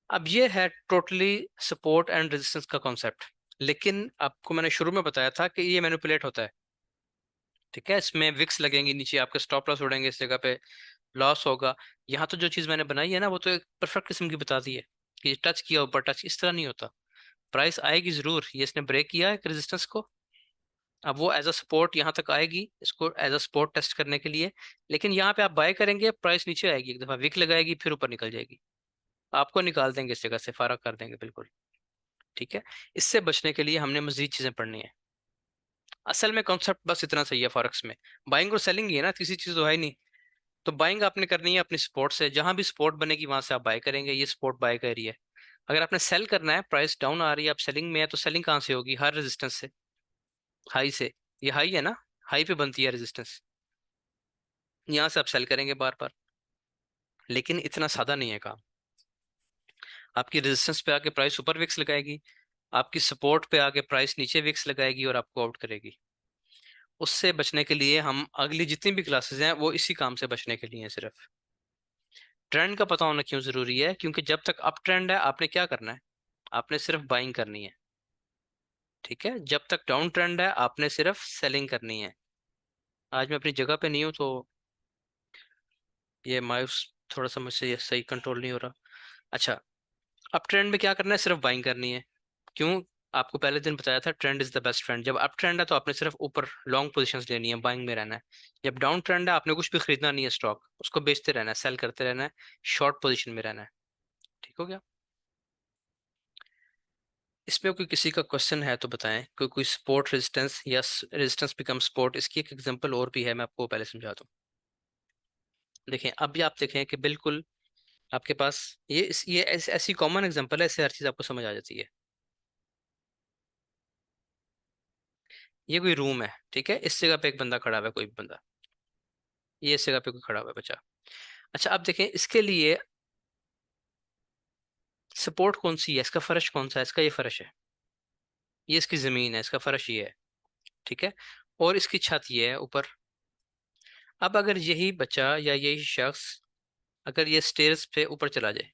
अब ये है टोटली सपोर्ट एंड रेजिस्टेंस का कॉन्सेप्ट। लेकिन आपको मैंने शुरू में बताया था कि ये मैनिपुलेट होता है। ठीक है, इसमें विक्स लगेंगी नीचे, आपके स्टॉप लॉस उड़ेंगे, इस जगह पे लॉस होगा। यहाँ तो जो चीज़ मैंने बनाई है ना वो तो एक परफेक्ट किस्म की बता दी है कि टच किया ऊपर, टच इस तरह नहीं होता। प्राइस आएगी जरूर, ये इसने ब्रेक किया एक रेजिस्टेंस को, अब वो एज अ सपोर्ट यहाँ तक आएगी, इसको एज अ सपोर्ट टेस्ट करने के लिए। लेकिन यहाँ पे आप बाय करेंगे, प्राइस नीचे आएगी, एक दफा विक लगाएगी, फिर ऊपर निकल जाएगी, आपको निकाल देंगे इस जगह से, फारा कर देंगे बिल्कुल। ठीक है, इससे बचने के लिए हमने मजीद चीजें पढ़नी है। असल में कॉन्सेप्ट बस इतना सही है फॉरेक्स में, बाइंग और सेलिंग ही है ना, तीसरी चीज तो है ही नहीं। तो बाइंग आपने करनी है अपनी सपोर्ट से, जहां भी सपोर्ट बनेगी वहां से आप बाय करेंगे, ये सपोर्ट बाय का एरिया है। अगर आपने सेल करना है, प्राइस डाउन आ रही है, आप सेलिंग में है, तो सेलिंग कहाँ से होगी? हर रेजिस्टेंस से, हाई से। ये हाई है ना, हाई पे बनती है रेजिस्टेंस, यहाँ से आप सेल करेंगे बार बार। लेकिन इतना सादा नहीं है काम। आपकी रेजिस्टेंस पे आके प्राइस ऊपर विक्स लगाएगी, आपकी सपोर्ट पे आके प्राइस नीचे विक्स लगाएगी और आपको आउट करेगी। उससे बचने के लिए हम अगली जितनी भी क्लासेस हैं वो इसी काम से बचने के लिए हैं सिर्फ। ट्रेंड का पता होना क्यों जरूरी है? क्योंकि जब तक अप ट्रेंड है आपने क्या करना है? आपने सिर्फ बाइंग करनी है, ठीक है। जब तक डाउन ट्रेंड है आपने सिर्फ सेलिंग करनी है। आज मैं अपनी जगह पे नहीं हूँ तो ये माउस थोड़ा सा मुझसे ये सही कंट्रोल नहीं हो रहा। अच्छा, अप ट्रेंड में क्या करना है? सिर्फ बाइंग करनी है। क्यों? आपको पहले दिन बताया था trend is the best friend. जब अप ट्रेंड है तो आपने सिर्फ ऊपर लॉन्ग पोजीशंस लेनी है, बाइंग में रहना है। जब डाउन ट्रेंड है आपने कुछ भी खरीदना नहीं है स्टॉक, उसको बेचते रहना है, सेल करते रहना है, शॉर्ट पोजीशन में रहना है। ठीक हो गया? इसमें कोई किसी का क्वेश्चन है तो बताएं। कोई सपोर्ट रेजिस्टेंस या रेजिस्टेंस बिकम सपोर्ट, इसकी एक एग्जांपल और भी है, मैं आपको पहले समझा दूं। देखें, अब भी आप देखें कि बिल्कुल आपके पास ये ऐसी कॉमन एग्जांपल है, इससे हर चीज आपको समझ आ जाती है। ये कोई रूम है, ठीक है, इस जगह पे एक बंदा खड़ा हुआ है, कोई भी बंदा, ये इस जगह पे कोई खड़ा हुआ है बच्चा। अच्छा, अब देखें इसके लिए सपोर्ट कौन सी है, इसका फर्श कौन सा है? इसका ये फर्श है, ये इसकी जमीन है, इसका फर्श ये है, ठीक है। और इसकी छत ये है ऊपर। अब अगर यही बच्चा या यही शख्स अगर ये स्टेयर्स पे ऊपर चला जाए,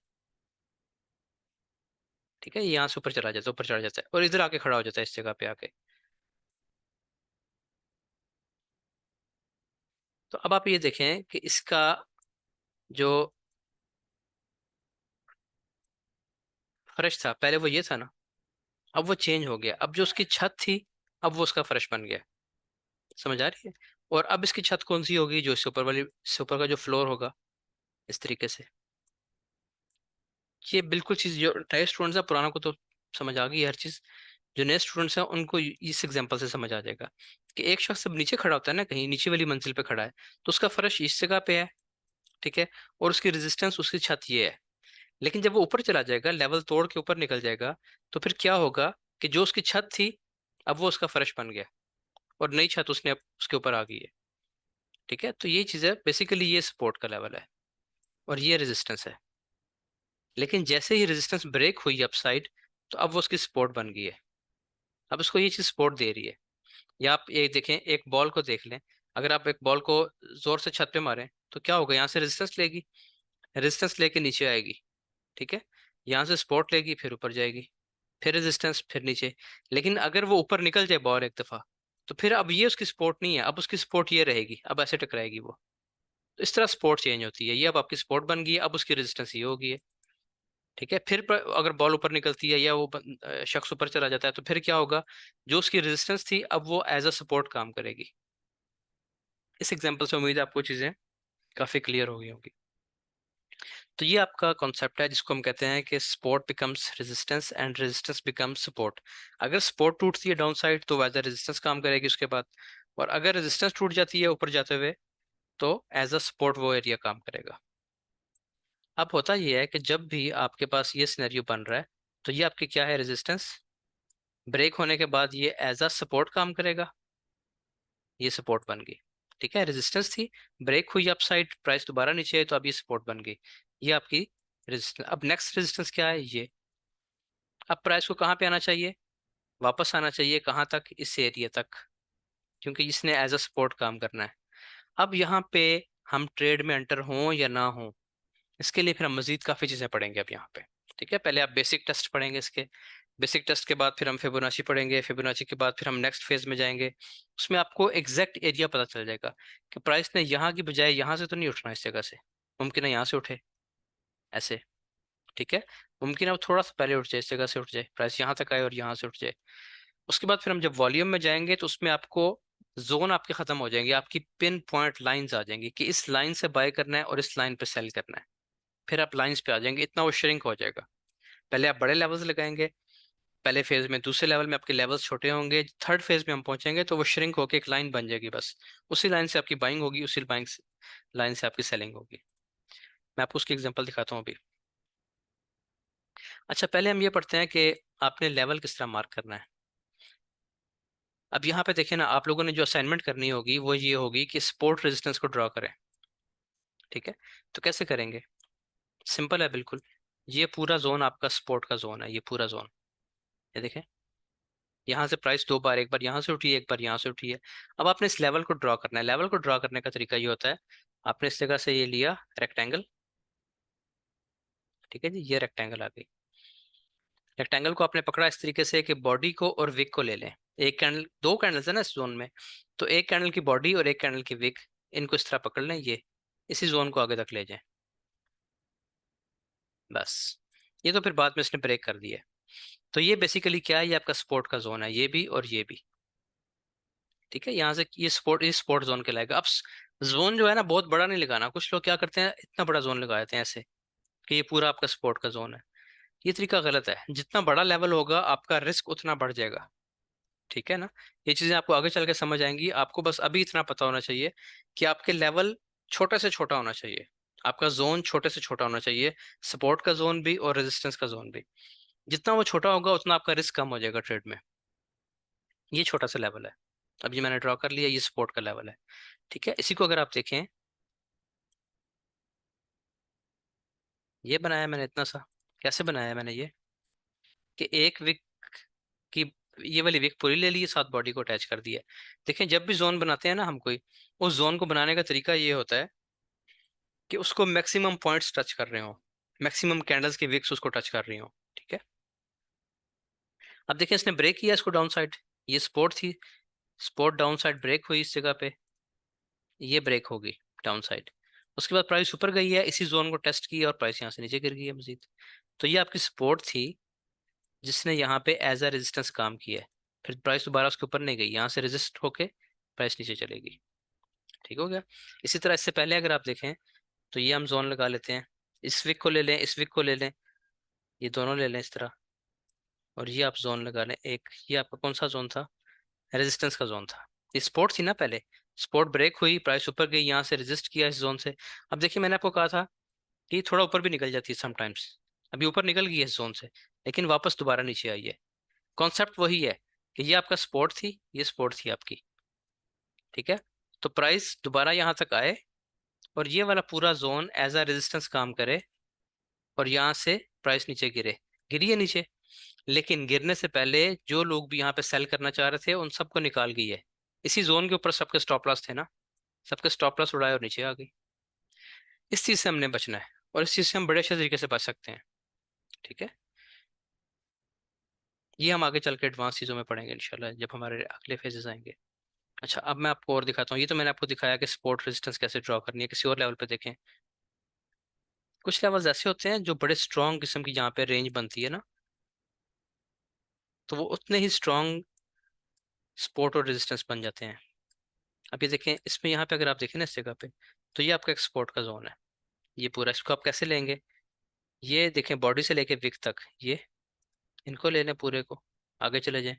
ठीक है, ये यहाँ से ऊपर चला जाता है, ऊपर चढ़ जाता है और इधर आके खड़ा हो जाता है इस जगह पे आके, तो अब आप ये देखें कि इसका जो फर्श था पहले वो ये था ना, अब वो चेंज हो गया। अब जो उसकी छत थी अब वो उसका फर्श बन गया। समझ आ रही है? और अब इसकी छत कौन सी होगी? जो इससे ऊपर वाली, इससे ऊपर का जो फ्लोर होगा, इस तरीके से। ये बिल्कुल चीज जो नए स्टूडेंट्स है, पुराना को तो समझ आ गई हर चीज। जो नए स्टूडेंट्स हैं उनको इस एग्जांपल से समझ आ जाएगा कि एक शख्स जब नीचे खड़ा होता है ना, कहीं नीचे वाली मंजिल पे खड़ा है, तो उसका फर्श इस जगह पे है, ठीक है, और उसकी रेजिस्टेंस, उसकी छत ये है। लेकिन जब वो ऊपर चला जाएगा, लेवल तोड़ के ऊपर निकल जाएगा, तो फिर क्या होगा कि जो उसकी छत थी अब वो उसका फर्श बन गया और नई छत उसने अब उसके ऊपर आ गई है, ठीक है। तो ये चीज़ है बेसिकली, ये सपोर्ट का लेवल है और ये रेजिस्टेंस है। लेकिन जैसे ही रेजिस्टेंस ब्रेक हुई अपसाइड, तो अब वो उसकी सपोर्ट बन गई है, अब उसको ये चीज़ सपोर्ट दे रही है। या आप ये देखें, एक बॉल को देख लें, अगर आप एक बॉल को जोर से छत पे मारें तो क्या होगा? यहाँ से रेजिस्टेंस लेगी, रेजिस्टेंस लेके नीचे आएगी, ठीक है, यहाँ से सपोर्ट लेगी, फिर ऊपर जाएगी, फिर रेजिस्टेंस, फिर नीचे। लेकिन अगर वो ऊपर निकल जाए बॉल एक दफा, तो फिर अब ये उसकी सपोर्ट नहीं है, अब उसकी सपोर्ट ये रहेगी, अब ऐसे टकराएगी वो। तो इस तरह सपोर्ट चेंज होती है। ये अब आपकी सपोर्ट बन गई है, अब उसकी रेजिस्टेंस ये होगी है, ठीक है। फिर अगर बॉल ऊपर निकलती है या वो शख्स ऊपर चला जाता है, तो फिर क्या होगा? जो उसकी रेजिस्टेंस थी अब वो एज अ सपोर्ट काम करेगी। इस एग्जाम्पल से उम्मीद है आपको चीजें काफी क्लियर हो गई होंगी। तो ये आपका कॉन्सेप्ट है जिसको हम कहते हैं कि support becomes resistance and resistance becomes support. अगर सपोर्ट टूटती है डाउन साइड तो एज अ रेजिस्टेंस काम करेगी उसके बाद, और अगर रेजिस्टेंस टूट जाती है ऊपर जाते हुए तो एज अ सपोर्ट वो एरिया काम करेगा। अब होता यह है कि जब भी आपके पास ये सिनेरियो बन रहा है, तो ये आपकी क्या है? रेजिस्टेंस। ब्रेक होने के बाद ये एज अ सपोर्ट काम करेगा, ये सपोर्ट बन गई, ठीक है। रेजिस्टेंस थी, ब्रेक हुई अप साइड, प्राइस दोबारा नीचे आई, तो अब ये सपोर्ट बन गई, ये आपकी रेजिस्टेंस। अब नेक्स्ट रेजिस्टेंस क्या है? ये। अब प्राइस को कहाँ पे आना चाहिए? वापस आना चाहिए कहाँ तक? इस एरिया तक, क्योंकि इसने एज अ सपोर्ट काम करना है। अब यहाँ पे हम ट्रेड में एंटर हों या ना हो, इसके लिए फिर हम मजीद काफ़ी चीज़ें पढ़ेंगे अब यहाँ पे, ठीक है। पहले आप बेसिक टेस्ट पढ़ेंगे इसके, बेसिक टेस्ट के बाद फिर हम फिबोनाची पढ़ेंगे, फिबोनाची के बाद फिर हम नेक्स्ट फेज में जाएंगे। उसमें आपको एग्जैक्ट एरिया पता चल जाएगा कि प्राइस ने यहाँ की बजाय यहाँ से तो नहीं उठना, इस जगह से मुमकिन है यहाँ से उठे, ऐसे, ठीक है। मुमकिन है वो थोड़ा सा पहले उठ जाए, इस जगह से उठ जाए, प्राइस यहाँ तक आए और यहाँ से उठ जाए। उसके बाद फिर हम जब वॉल्यूम में जाएंगे तो उसमें आपको जोन आपके खत्म हो जाएंगे, आपकी पिन पॉइंट लाइंस आ जाएंगी कि इस लाइन से बाय करना है और इस लाइन पे सेल करना है। फिर आप लाइंस पे आ जाएंगे, इतना वो श्रिंक हो जाएगा। पहले आप बड़े लेवल्स लगाएंगे, पहले फेज में, दूसरे लेवल में आपके लेवल्स छोटे होंगे, थर्ड फेज में हम पहुंचेंगे तो वो श्रिंक होकर एक लाइन बन जाएगी बस। उसी लाइन से आपकी बाइंग होगी, उसी बाइंग लाइन से आपकी सेलिंग होगी। मैं आपको उसकी एग्जांपल दिखाता हूँ अभी। अच्छा, पहले हम ये पढ़ते हैं कि आपने लेवल किस तरह मार्क करना है। अब यहाँ पे देखें ना, आप लोगों ने जो असाइनमेंट करनी होगी वो ये होगी कि सपोर्ट रेजिस्टेंस को ड्रॉ करें। ठीक है, तो कैसे करेंगे? सिंपल है बिल्कुल। ये पूरा जोन आपका सपोर्ट का जोन है, ये पूरा जोन। ये देखें, यहाँ से प्राइस दो बार, एक बार यहाँ से उठी है, एक बार यहाँ से उठी है। अब आपने इस लेवल को ड्रॉ करना है। लेवल को ड्रॉ करने का तरीका ये होता है, आपने इस जगह से ये लिया रेक्टेंगल। ठीक है जी, ये रेक्टेंगल आ गई। रेक्टेंगल को आपने पकड़ा इस तरीके से कि बॉडी को और विक को ले लें। एक कैंडल, दो कैंडल्स है ना इस जोन में, तो एक कैंडल की बॉडी और एक कैंडल की विक, इनको इस तरह पकड़ लें, ये इसी जोन को आगे तक ले जाएं। बस, ये तो फिर बाद में इसने ब्रेक कर दिया है। तो ये बेसिकली क्या है, ये आपका सपोर्ट का जोन है, ये भी और ये भी। ठीक है, यहाँ से ये स्पोर्ट जोन कहलाएगा। अब जोन जो है ना बहुत बड़ा नहीं लगाना। कुछ लोग क्या करते हैं, इतना बड़ा जोन लगा देते हैं ऐसे कि ये पूरा आपका सपोर्ट का जोन है। ये तरीका गलत है। जितना बड़ा लेवल होगा आपका रिस्क उतना बढ़ जाएगा। ठीक है ना, ये चीजें आपको आगे चल के समझ आएंगी। आपको बस अभी इतना पता होना चाहिए कि आपके लेवल छोटे से छोटा होना चाहिए, आपका जोन छोटे से छोटा होना चाहिए, सपोर्ट का जोन भी और रेजिस्टेंस का जोन भी। जितना वो छोटा होगा उतना आपका रिस्क कम हो जाएगा ट्रेड में। ये छोटा सा लेवल है, अब ये मैंने ड्रॉ कर लिया, ये सपोर्ट का लेवल है। ठीक है, इसी को अगर आप देखें, ये बनाया मैंने इतना सा। कैसे बनाया मैंने ये, कि एक विक की, ये वाली विक पूरी ले ली, साथ बॉडी को अटैच कर दिया। देखें, जब भी जोन बनाते हैं ना हम कोई, उस जोन को बनाने का तरीका ये होता है कि उसको मैक्सिमम पॉइंट्स टच कर रहे हो, मैक्सिमम कैंडल्स की विक्स उसको टच कर रही हो। ठीक है, अब देखिए इसने ब्रेक किया इसको डाउन साइड, ये सपोर्ट थी, सपोर्ट डाउन साइड ब्रेक हुई इस जगह पे, ये ब्रेक होगी डाउन साइड। उसके बाद प्राइस ऊपर गई है, इसी जोन को टेस्ट किया और प्राइस यहाँ से नीचे गिर गई है मजीद। तो ये आपकी सपोर्ट थी जिसने यहाँ पे एज अ रेजिस्टेंस काम किया है। फिर प्राइस दोबारा उसके ऊपर नहीं गई, यहाँ से रेजिस्ट होके प्राइस नीचे चलेगी। ठीक हो गया। इसी तरह इससे पहले अगर आप देखें तो ये हम जोन लगा लेते हैं, इस विक को ले लें, इस विक को ले लें, ये दोनों ले लें इस तरह, और ये आप जोन लगा लें एक। ये आपका कौन सा जोन था, रेजिस्टेंस का जोन था। ये सपोर्ट थी ना पहले, सपोर्ट ब्रेक हुई, प्राइस ऊपर गई, यहाँ से रेजिस्ट किया इस जोन से। अब देखिए मैंने आपको कहा था कि थोड़ा ऊपर भी निकल जाती है समटाइम्स, अभी ऊपर निकल गई है इस जोन से, लेकिन वापस दोबारा नीचे आई है। कॉन्सेप्ट वही है कि ये आपका सपोर्ट थी, ये सपोर्ट थी आपकी। ठीक है, तो प्राइस दोबारा यहाँ तक आए और ये वाला पूरा जोन एज अ रेजिस्टेंस काम करे, और यहाँ से प्राइस नीचे गिरे, गिरी है नीचे। लेकिन गिरने से पहले जो लोग भी यहाँ पे सेल करना चाह रहे थे उन सबको निकाल गई है। इसी जोन के ऊपर सबके स्टॉप लॉस थे ना, सबके स्टॉप लॉस उड़ाए और नीचे आ गई। इस चीज से हमने बचना है, और इस चीज से हम बड़े अच्छे तरीके से बच सकते हैं। ठीक है, ये हम आगे चल के एडवांस चीज़ों में पढ़ेंगे इंशाल्लाह जब हमारे अगले फेजेस आएंगे। अच्छा, अब मैं आपको और दिखाता हूँ। ये तो मैंने आपको दिखाया कि सपोर्ट रेजिस्टेंस कैसे ड्रॉ करनी है। किसी और लेवल पे देखें, कुछ लेवल्स ऐसे होते हैं जो बड़े स्ट्रॉन्ग किस्म की, जहाँ पे रेंज बनती है ना, तो वो उतने ही स्ट्रॉन्ग सपोर्ट और रेजिस्टेंस बन जाते हैं। अब ये देखें, इसमें यहाँ पे अगर आप देखें ना इस जगह पे, तो ये आपका एक सपोर्ट का जोन है। ये पूरा, इसको आप कैसे लेंगे, ये देखें बॉडी से लेके विक तक, ये इनको ले लें पूरे को, आगे चले जाएं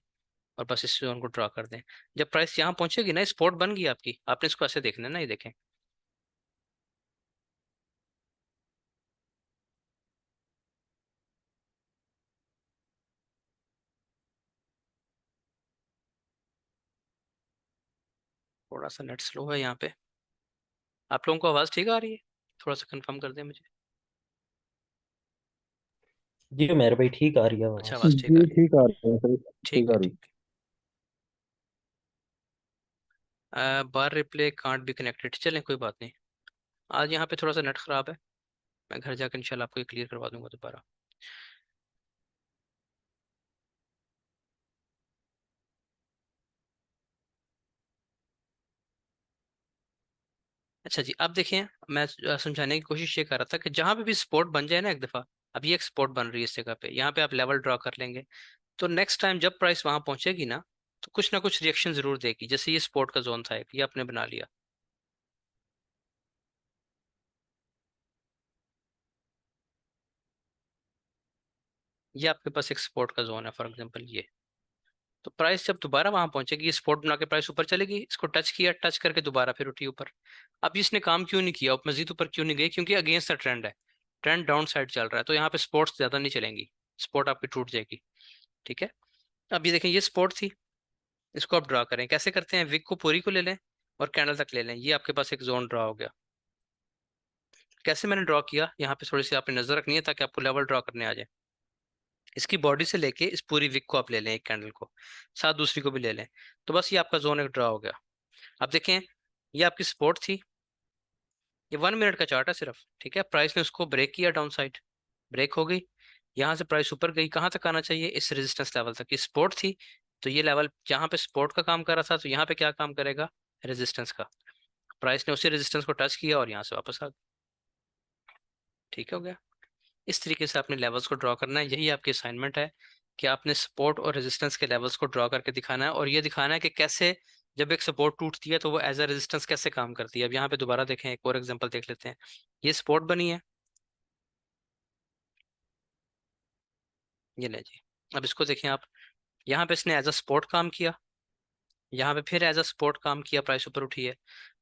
और बस इस जोन को ड्रॉ कर दें। जब प्राइस यहाँ पहुंचेगी ना, सपोर्ट बन गई आपकी, आपने इसको ऐसे देखना है ना, ये देखें, थोड़ा सा नेट स्लो है यहाँ पे। आप लोगों को आवाज़ ठीक आ रही है? थोड़ा सा कंफर्म कर दें मुझे। जी मेरे भाई ठीक आ रही है अच्छा, आवाज। आवाज़ ठीक आ जी रही है। ठीक आ रही है सर। ठीक ठीक है, आ ठीक रही। है। बार रिप्ले कांट बी कनेक्टेड, चलें कोई बात नहीं। आज यहाँ पे थोड़ा सा नेट ख़राब है, मैं घर जाकर इंशाल्लाह आपको क्लियर करवा दूंगा दोबारा। अच्छा जी, अब देखें, मैं समझाने की कोशिश ये कर रहा था कि जहाँ पे भी स्पॉट बन जाए ना एक दफ़ा, अब ये एक स्पॉट बन रही है इस जगह पे, यहाँ पे आप लेवल ड्रॉ कर लेंगे, तो नेक्स्ट टाइम जब प्राइस वहां पहुंचेगी ना, तो कुछ ना कुछ रिएक्शन जरूर देगी। जैसे ये स्पोर्ट का जोन था एक, ये आपने बना लिया, ये आपके पास एक स्पोर्ट का जोन है फॉर एग्जांपल ये। तो प्राइस जब दोबारा वहां पहुंचेगी, ये स्पोर्ट बना के प्राइस ऊपर चलेगी, इसको टच किया, टच करके दोबारा फिर उठी ऊपर। अब इसने काम क्यों नहीं किया, मजीद ऊपर क्यों नहीं गई? क्योंकि अगेंस्ट द ट्रेंड है, ट्रेंड डाउन साइड चल रहा है, तो यहाँ पे स्पोर्ट्स ज्यादा नहीं चलेंगी। सपोर्ट आपकी टूट जाएगी। ठीक है, अब ये देखें, ये सपोर्ट थी, इसको आप ड्रा करें। कैसे करते हैं, विक को पूरी को ले लें और कैंडल तक ले लें, ये आपके पास एक जोन ड्रा हो गया। कैसे मैंने ड्रॉ किया, यहाँ पे थोड़ी सी आपने नजर रखनी है ताकि आपको लेवल ड्रॉ करने आ जाए। इसकी बॉडी से लेके इस पूरी विक को आप ले लें, एक कैंडल को, साथ दूसरी को भी ले लें, तो बस ये आपका जोन एक ड्रा हो गया। अब देखें, ये आपकी सपोर्ट थी, ये 1 मिनट का चार्ट है सिर्फ। ठीक है, प्राइस ने उसको ब्रेक किया, डाउन साइड ब्रेक हो गई, यहाँ से प्राइस ऊपर गई, कहाँ तक आना चाहिए, इस रेजिस्टेंस लेवल तक। ये सपोर्ट थी, तो ये लेवल जहाँ पे सपोर्ट का काम कर रहा था, तो यहाँ पे क्या काम करेगा, रेजिस्टेंस का। प्राइस ने उसी रेजिस्टेंस को टच किया और यहाँ से वापस आ गया। ठीक हो गया। इस तरीके से आपने लेवल्स को ड्रॉ करना है, यही आपकी असाइनमेंट है कि आपने सपोर्ट और रेजिस्टेंस के लेवल्स को ड्रॉ करके दिखाना है, और ये दिखाना है कि कैसे जब एक सपोर्ट टूटती है तो वो एज अ रेजिस्टेंस कैसे काम करती है। अब यहाँ पे दोबारा देखें, एक और एग्जांपल देख लेते हैं। ये सपोर्ट बनी है, ये ले जी। अब इसको देखें आप, यहाँ पे इसने एज अ सपोर्ट काम किया, यहाँ पे फिर एज अ सपोर्ट काम किया, प्राइस ऊपर उठी है,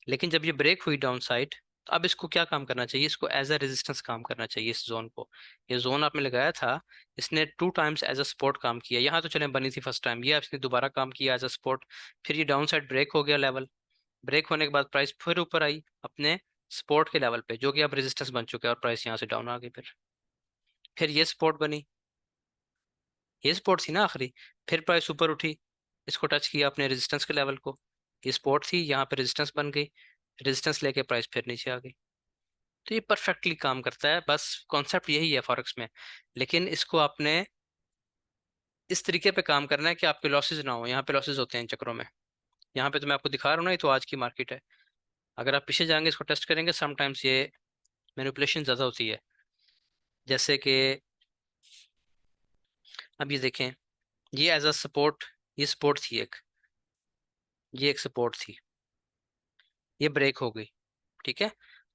लेकिन जब ये ब्रेक हुई डाउन साइड, तो अब इसको क्या काम करना चाहिए, इसको एज अ रेजिस्टेंस काम करना चाहिए, इस जोन को। ये जोन आपने लगाया था, इसने 2 टाइम्स एज अ सपोर्ट काम किया। यहाँ तो चले बनी थी फर्स्ट टाइम, ये इसने दोबारा काम किया एज अ सपोर्ट, फिर ये डाउन साइड ब्रेक हो गया लेवल, ब्रेक होने के बाद प्राइस फिर ऊपर आई अपने सपोर्ट के लेवल पे, जो कि अब रेजिस्टेंस बन चुका है, और प्राइस यहाँ से डाउन आ गई। फिर ये सपोर्ट बनी, ये सपोर्ट थी ना आखिरी, फिर प्राइस ऊपर उठी, इसको टच किया अपने रेजिस्टेंस के लेवल को, ये सपोर्ट थी, यहाँ पे रेजिस्टेंस बन गई, रेजिस्टेंस लेके प्राइस फिर नीचे आ गई। तो ये परफेक्टली काम करता है, बस कॉन्सेप्ट यही है फॉरेक्स में। लेकिन इसको आपने इस तरीके पे काम करना है कि आपके लॉसेज ना हो। यहाँ पे लॉसेज होते हैं इन चक्रों में, यहाँ पे तो मैं आपको दिखा रहा हूँ ना, ये तो आज की मार्केट है। अगर आप पीछे जाएंगे, इसको टेस्ट करेंगे, समटाइम्स ये मैनिपुलेशन ज़्यादा होती है। जैसे कि अब ये देखें, ये एज अ सपोर्ट, ये सपोर्ट थी एक, ये एक सपोर्ट थी, ये ब्रेक हो गई। ठीक है,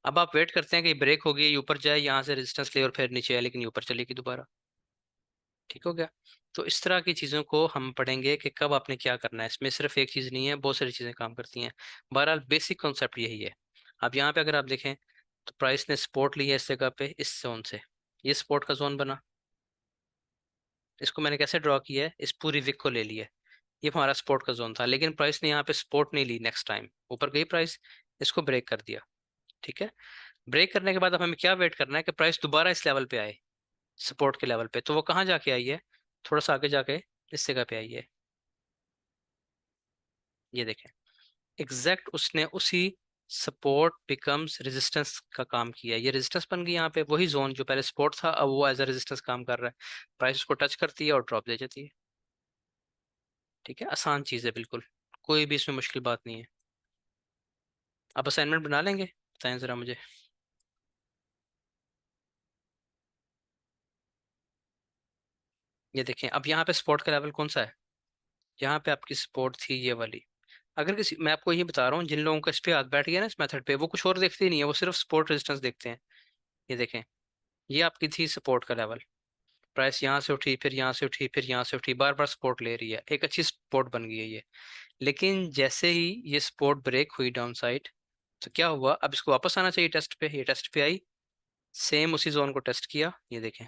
अब आप वेट करते हैं कि ये ब्रेक हो गई, ये ऊपर जाए, यहाँ से रेजिस्टेंस ले और फिर नीचे आए, लेकिन ये ऊपर चलेगी दोबारा। ठीक हो गया। तो इस तरह की चीज़ों को हम पढ़ेंगे कि कब आपने क्या करना है। इसमें सिर्फ एक चीज़ नहीं है, बहुत सारी चीज़ें काम करती हैं। बहरहाल बेसिक कॉन्सेप्ट यही है। अब यहाँ पे अगर आप देखें, तो प्राइस ने सपोर्ट ली है इस जगह पे, इस जोन से, ये सपोर्ट का जोन बना। इसको मैंने कैसे ड्रॉ किया है, इस पूरी विक को ले लिया, ये हमारा सपोर्ट का जोन था, लेकिन प्राइस ने यहाँ पे सपोर्ट नहीं ली, नेक्स्ट टाइम ऊपर गई प्राइस, इसको ब्रेक कर दिया। ठीक है, ब्रेक करने के बाद अब हमें क्या वेट करना है कि प्राइस दोबारा इस लेवल पे आए, सपोर्ट के लेवल पे। तो वो कहाँ जाके आई है, थोड़ा सा आगे जाके इस जगह पे आई है, ये देखें, एग्जैक्ट उसने उसी सपोर्ट बिकम्स रेजिस्टेंस का काम किया। ये रेजिस्टेंस बन गई यहाँ पे, वही जोन जो पहले सपोर्ट था, अब वो एज अ रेजिस्टेंस काम कर रहा है। प्राइस उसको टच करती है और ड्रॉप दे जाती है। ठीक है, आसान चीज़ है बिल्कुल, कोई भी इसमें मुश्किल बात नहीं है। आप असाइनमेंट बना लेंगे, बताएं ज़रा मुझे। ये देखें, अब यहाँ पे सपोर्ट का लेवल कौन सा है, यहाँ पे आपकी सपोर्ट थी ये वाली। अगर किसी, मैं आपको ये बता रहा हूँ, जिन लोगों का इस पे हाथ बैठ गया ना, इस मेथड पे, वो कुछ और देखते ही नहीं है, वो सिर्फ सपोर्ट रेजिस्टेंस देखते हैं। ये देखें, ये आपकी थी सपोर्ट का लेवल, प्राइस यहाँ से उठी, फिर यहाँ से उठी, फिर यहाँ से उठी, बार बार सपोर्ट ले रही है, एक अच्छी सपोर्ट बन गई है ये। लेकिन जैसे ही ये सपोर्ट ब्रेक हुई डाउन साइड, तो क्या हुआ, अब इसको वापस आना चाहिए टेस्ट पे, ये टेस्ट पे आई, सेम उसी जोन को टेस्ट किया, ये देखें,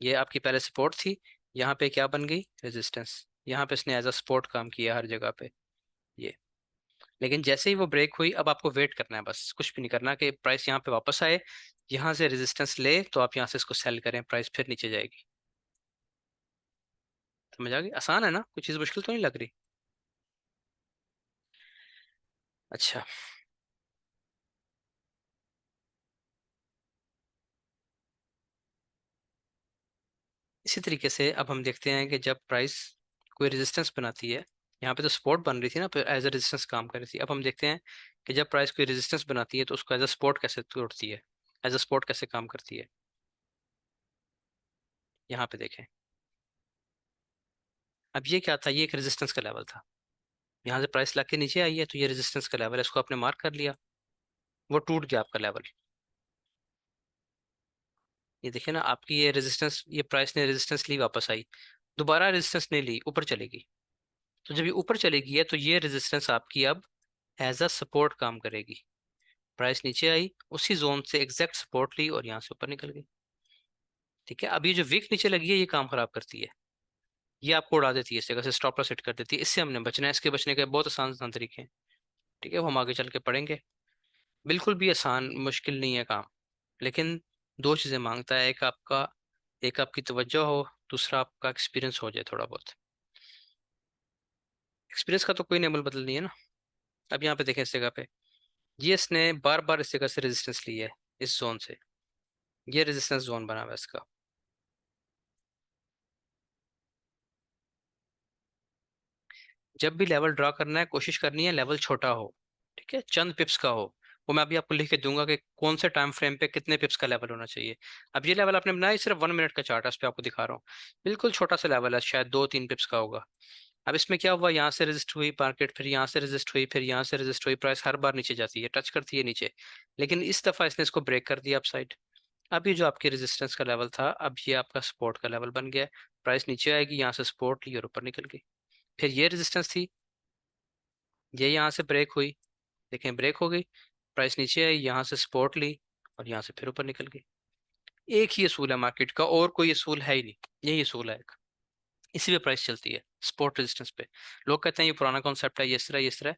ये आपकी पहले सपोर्ट थी, यहाँ पे क्या बन गई, रेजिस्टेंस। यहाँ पे इसने एज अ सपोर्ट काम किया हर जगह पे, ये। लेकिन जैसे ही वो ब्रेक हुई, अब आपको वेट करना है, बस कुछ भी नहीं करना, कि प्राइस यहाँ पे वापस आए, यहाँ से रेजिस्टेंस ले, तो आप यहाँ से इसको सेल करें, प्राइस फिर नीचे जाएगी। समझ आ गई, आसान है ना, कुछ चीज़ मुश्किल तो नहीं लग रही। अच्छा, इसी तरीके से अब हम देखते हैं कि जब प्राइस कोई रेजिस्टेंस बनाती है, यहाँ पे तो सपोर्ट बन रही थी ना, फिर एज अ रेजिस्टेंस काम कर रही थी। अब हम देखते हैं कि जब प्राइस कोई रेजिस्टेंस बनाती है, तो उसको एज अ सपोर्ट कैसे तोड़ती है, एज अ सपोर्ट कैसे काम करती है। यहाँ पे देखें, अब ये क्या था, ये एक रेजिस्टेंस का लेवल था, यहाँ से प्राइस लाके नीचे आई है, तो ये रेजिस्टेंस का लेवल है, इसको आपने मार्क कर लिया, वो टूट गया आपका लेवल। ये देखिए ना, आपकी ये रेजिस्टेंस, ये प्राइस ने रेजिस्टेंस ली, वापस आई, दोबारा रेजिस्टेंस नहीं ली, ऊपर चलेगी। तो जब ये ऊपर चलेगी है, तो ये रेजिस्टेंस आपकी अब एज अ सपोर्ट काम करेगी। प्राइस नीचे आई, उसी जोन से एग्जैक्ट सपोर्ट ली और यहाँ से ऊपर निकल गई। ठीक है, अब ये जो विक नीचे लगी है ये काम खराब करती है, ये आपको उड़ा देती है, इस जगह से स्टॉप लॉस सेट कर देती है। इससे हमने बचना है, इसके बचने के बहुत आसान आसान तरीके हैं। ठीक है, वो हम आगे चल के पढ़ेंगे। बिल्कुल भी आसान मुश्किल नहीं है काम, लेकिन दो चीज़ें मांगता है, एक आपकी तवज्जो हो, दूसरा आपका एक्सपीरियंस हो जाए थोड़ा बहुत। एक्सपीरियंस का तो कोई अमल बदल नहीं है ना। अब यहाँ पे देखें इस जगह पे, ये इसने बार बार इस जगह से रेजिस्टेंस ली है, इस जोन से, ये रेजिस्टेंस जोन बना हुआ है इसका। जब भी लेवल ड्रा करना है कोशिश करनी है लेवल छोटा हो, ठीक है, चंद पिप्स का हो। वो मैं अभी आपको लिख के दूंगा कि कौन से टाइम फ्रेम पे कितने पिप्स का लेवल होना चाहिए। अब ये लेवल आपने बनाया, सिर्फ 1 मिनट का चार्ट है, उस पर आपको दिखा रहा हूँ। बिल्कुल छोटा सा लेवल है, शायद 2-3 पिप्स का होगा। अब इसमें क्या हुआ, यहाँ से रेजिस्ट हुई मार्केट, फिर यहाँ से रेजिस्ट हुई, फिर यहाँ से रेजिस्ट हुई, प्राइस हर बार नीचे जाती है, टच करती है नीचे, लेकिन इस दफा इसने इसको ब्रेक कर दिया अपसाइड। अब ये जो आपकी रेजिस्टेंस का लेवल था, अब ये आपका सपोर्ट का लेवल बन गया। प्राइस नीचे आएगी, यहाँ से सपोर्ट ली और ऊपर निकल गई। फिर ये रेजिस्टेंस थी, ये यहाँ से ब्रेक हुई, देखें ब्रेक हो गई, प्राइस नीचे आई, यहाँ से सपोर्ट ली और यहाँ से फिर ऊपर निकल गई। एक ही असूल है मार्केट का, और कोई असूल है ही नहीं, यही असूल है एक। इसी पे प्राइस चलती है, सपोर्ट रेजिस्टेंस पे। लोग कहते हैं ये पुराना कॉन्सेप्ट है, ये इस तरह ये इस तरह।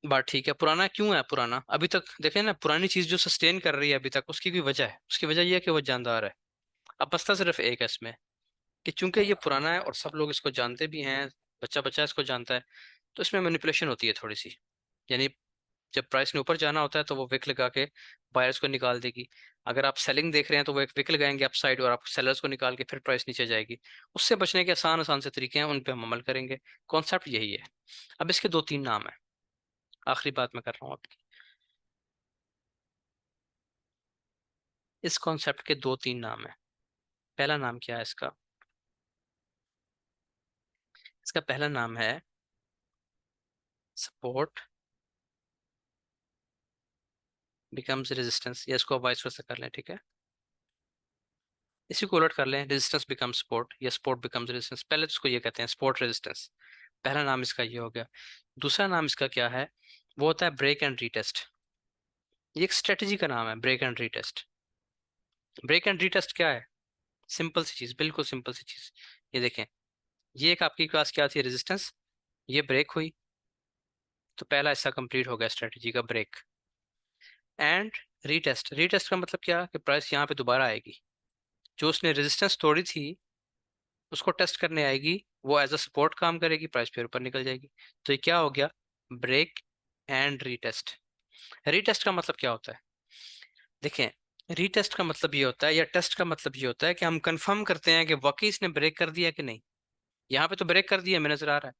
बात ठीक है, पुराना क्यों है? पुराना अभी तक देखें ना, पुरानी चीज जो सस्टेन कर रही है अभी तक, उसकी कोई वजह है, उसकी वजह यह है कि वो जानदार है। अब मसला सिर्फ एक है इसमें, कि चूंकि ये पुराना है और सब लोग इसको जानते भी हैं, बच्चा बच्चा इसको जानता है, तो इसमें मैनिपुलेशन होती है थोड़ी सी। यानी जब प्राइस ने ऊपर जाना होता है तो वो विक लगा के बायर्स को निकाल देगी। अगर आप सेलिंग देख रहे हैं तो वो एक विक लगाएंगे अप साइड, और आप सेलर्स को निकाल के फिर प्राइस नीचे जाएगी। उससे बचने के आसान आसान से तरीके हैं, उन पे हम अमल करेंगे। कॉन्सेप्ट यही है। अब इसके 2-3 नाम है, आखिरी बात मैं कर रहा हूँ आपकी। इस कॉन्सेप्ट के 2-3 नाम है। पहला नाम क्या है इसका? इसका पहला नाम है सपोर्ट बिकम्स रेजिस्टेंस, या इसको वाइस वर्सा कर लें, ठीक है, इसी को उलट कर लें, रेजिस्टेंस बिकम सपोर्ट या सपोर्ट बिकम्स रेजिस्टेंस। पहले तो इसको ये कहते हैं सपोर्ट रेजिस्टेंस, पहला नाम इसका ये हो गया। दूसरा नाम इसका क्या है? वो होता है ब्रेक एंड रीटेस्ट। ये एक स्ट्रेटजी का नाम है, break and retest. Break and retest क्या है? सिंपल सी चीज, बिल्कुल सिंपल सी चीज। ये देखें, ये एक आपकी क्लास क्या थी, रेजिस्टेंस, ये ब्रेक हुई, तो पहला हिस्सा कंप्लीट हो गया स्ट्रेटजी का, ब्रेक। एंड रीटेस्ट, रीटेस्ट का मतलब क्या, कि प्राइस यहाँ पे दोबारा आएगी, जो उसने रेजिस्टेंस तोड़ी थी उसको टेस्ट करने आएगी, वो एज अ सपोर्ट काम करेगी, प्राइस फिर ऊपर निकल जाएगी। तो ये क्या हो गया, ब्रेक एंड रीटेस्ट। रीटेस्ट का मतलब क्या होता है? देखें, रीटेस्ट का मतलब ये होता है, या टेस्ट का मतलब ये होता है कि हम कंफर्म करते हैं कि वाकई इसने ब्रेक कर दिया कि नहीं। यहाँ पे तो ब्रेक कर दिया हमें नजर आ रहा है,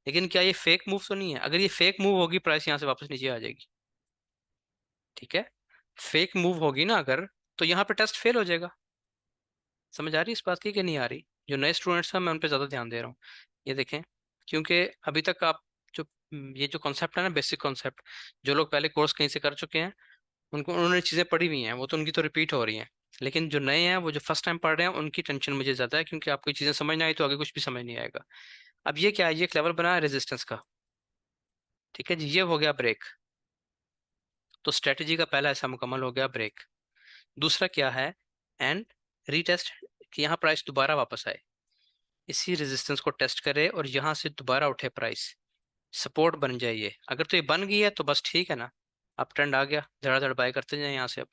लेकिन क्या ये फेक मूव तो नहीं है? अगर ये फेक मूव होगी, प्राइस यहाँ से वापस नीचे आ जाएगी। ठीक है, फेक मूव होगी ना अगर, तो यहाँ पे टेस्ट फेल हो जाएगा। समझ आ रही है इस बात की कि नहीं आ रही? जो नए स्टूडेंट्स हैं मैं उन पर ज़्यादा ध्यान दे रहा हूँ। ये देखें, क्योंकि अभी तक आप जो ये जो कॉन्सेप्ट है ना, बेसिक कॉन्सेप्ट, जो लोग पहले कोर्स कहीं से कर चुके हैं, उनको उन्होंने चीज़ें पढ़ी हुई हैं, वो तो उनकी तो रिपीट हो रही हैं। लेकिन जो नए हैं, वो जो फर्स्ट टाइम पढ़ रहे हैं, उनकी टेंशन मुझे ज़्यादा है, क्योंकि आपको चीज़ें समझ ना आई तो आगे कुछ भी समझ नहीं आएगा। अब ये क्या है, ये एक लेवल बना है रेजिस्टेंस का, ठीक है जी, ये हो गया ब्रेक। तो स्ट्रेटजी का पहला हिस्सा मुकम्मल हो गया, ब्रेक। दूसरा क्या है, एंड रीटेस्ट, कि यहाँ प्राइस दोबारा वापस आए, इसी रेजिस्टेंस को टेस्ट करे और यहाँ से दोबारा उठे प्राइस, सपोर्ट बन जाए ये। अगर तो ये बन गई है तो बस ठीक है ना, अब ट्रेंड आ गया, धड़ाधड़ बाय करते जाए यहाँ से अब।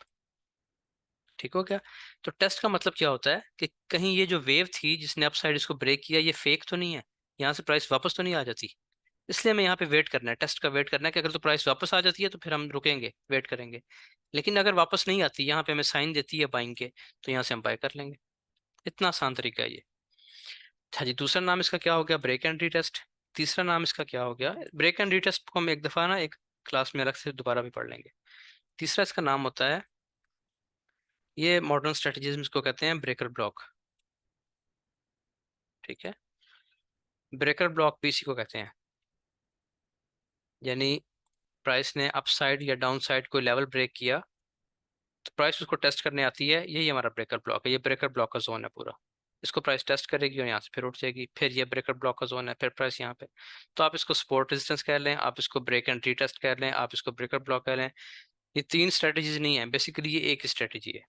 ठीक हो गया? तो टेस्ट का मतलब क्या होता है, कि कहीं ये जो वेव थी जिसने अप साइड इसको ब्रेक किया, ये फेक तो नहीं है, यहाँ से प्राइस वापस तो नहीं आ जाती। इसलिए हमें यहाँ पे वेट करना है, टेस्ट का वेट करना है, कि अगर तो प्राइस वापस आ जाती है तो फिर हम रुकेंगे, वेट करेंगे। लेकिन अगर वापस नहीं आती, यहाँ पे हमें साइन देती है बाइंग के, तो यहाँ से हम बाय कर लेंगे। इतना आसान तरीका है ये। अच्छा जी, दूसरा नाम इसका क्या हो गया, ब्रेक एंड रीटेस्ट। तीसरा नाम इसका क्या हो गया, ब्रेक एंड रीटेस्ट को हम एक दफा ना एक क्लास में अलग से दोबारा भी पढ़ लेंगे। तीसरा इसका नाम होता है, ये मॉडर्न स्ट्रेटजीज में इसको कहते हैं ब्रेकर ब्लॉक। ठीक है, ब्रेकर ब्लॉक भी इसी को कहते हैं। यानी प्राइस ने अप साइड या डाउन साइड कोई लेवल ब्रेक किया, तो प्राइस उसको टेस्ट करने आती है, यही हमारा ब्रेकर ब्लॉक है। ये ब्रेकर ब्लॉक का जोन है पूरा, इसको प्राइस टेस्ट करेगी और यहाँ से फिर उठ जाएगी, फिर ये ब्रेकर ब्लॉक का जोन है, फिर प्राइस यहाँ पे। तो आप इसको सपोर्ट रेजिस्टेंस कह लें, आप इसको ब्रेक एंड रीटेस्ट कह लें, आप इसको ब्रेकर ब्लॉक कह लें। ये 3 स्ट्रेटजीज नहीं है, बेसिकली ये एक स्ट्रेटजी है।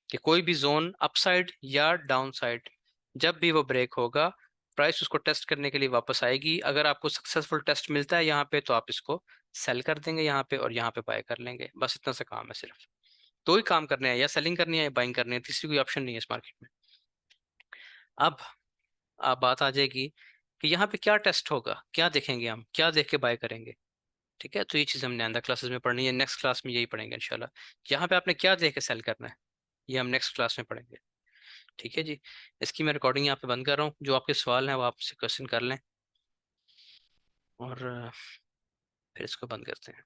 कि कोई भी जोन अपसाइड या डाउन साइड जब भी वो ब्रेक होगा, प्राइस उसको टेस्ट करने के लिए वापस आएगी। अगर आपको सक्सेसफुल टेस्ट मिलता है यहाँ पे तो आप इसको सेल कर देंगे यहाँ पे और यहाँ पे बाय कर लेंगे। बस इतना सा काम है, सिर्फ दो ही काम करने हैं, या सेलिंग करनी है या बाइंग करनी है, तीसरी कोई ऑप्शन नहीं है इस मार्केट में। अब बात आ जाएगी कि यहाँ पे क्या टेस्ट होगा, क्या देखेंगे हम, क्या देख के बाय करेंगे। ठीक है, तो ये चीज़ हमने आंदा क्लासेस में पढ़नी है, नेक्स्ट क्लास में यही पढ़ेंगे इंशाल्लाह। यहाँ पे आपने क्या देख के सेल करना है, ये हम नेक्स्ट क्लास में पढ़ेंगे। ठीक है जी, इसकी मैं रिकॉर्डिंग यहाँ पे बंद कर रहा हूँ। जो आपके सवाल हैं वो आपसे क्वेश्चन कर लें और फिर इसको बंद करते हैं।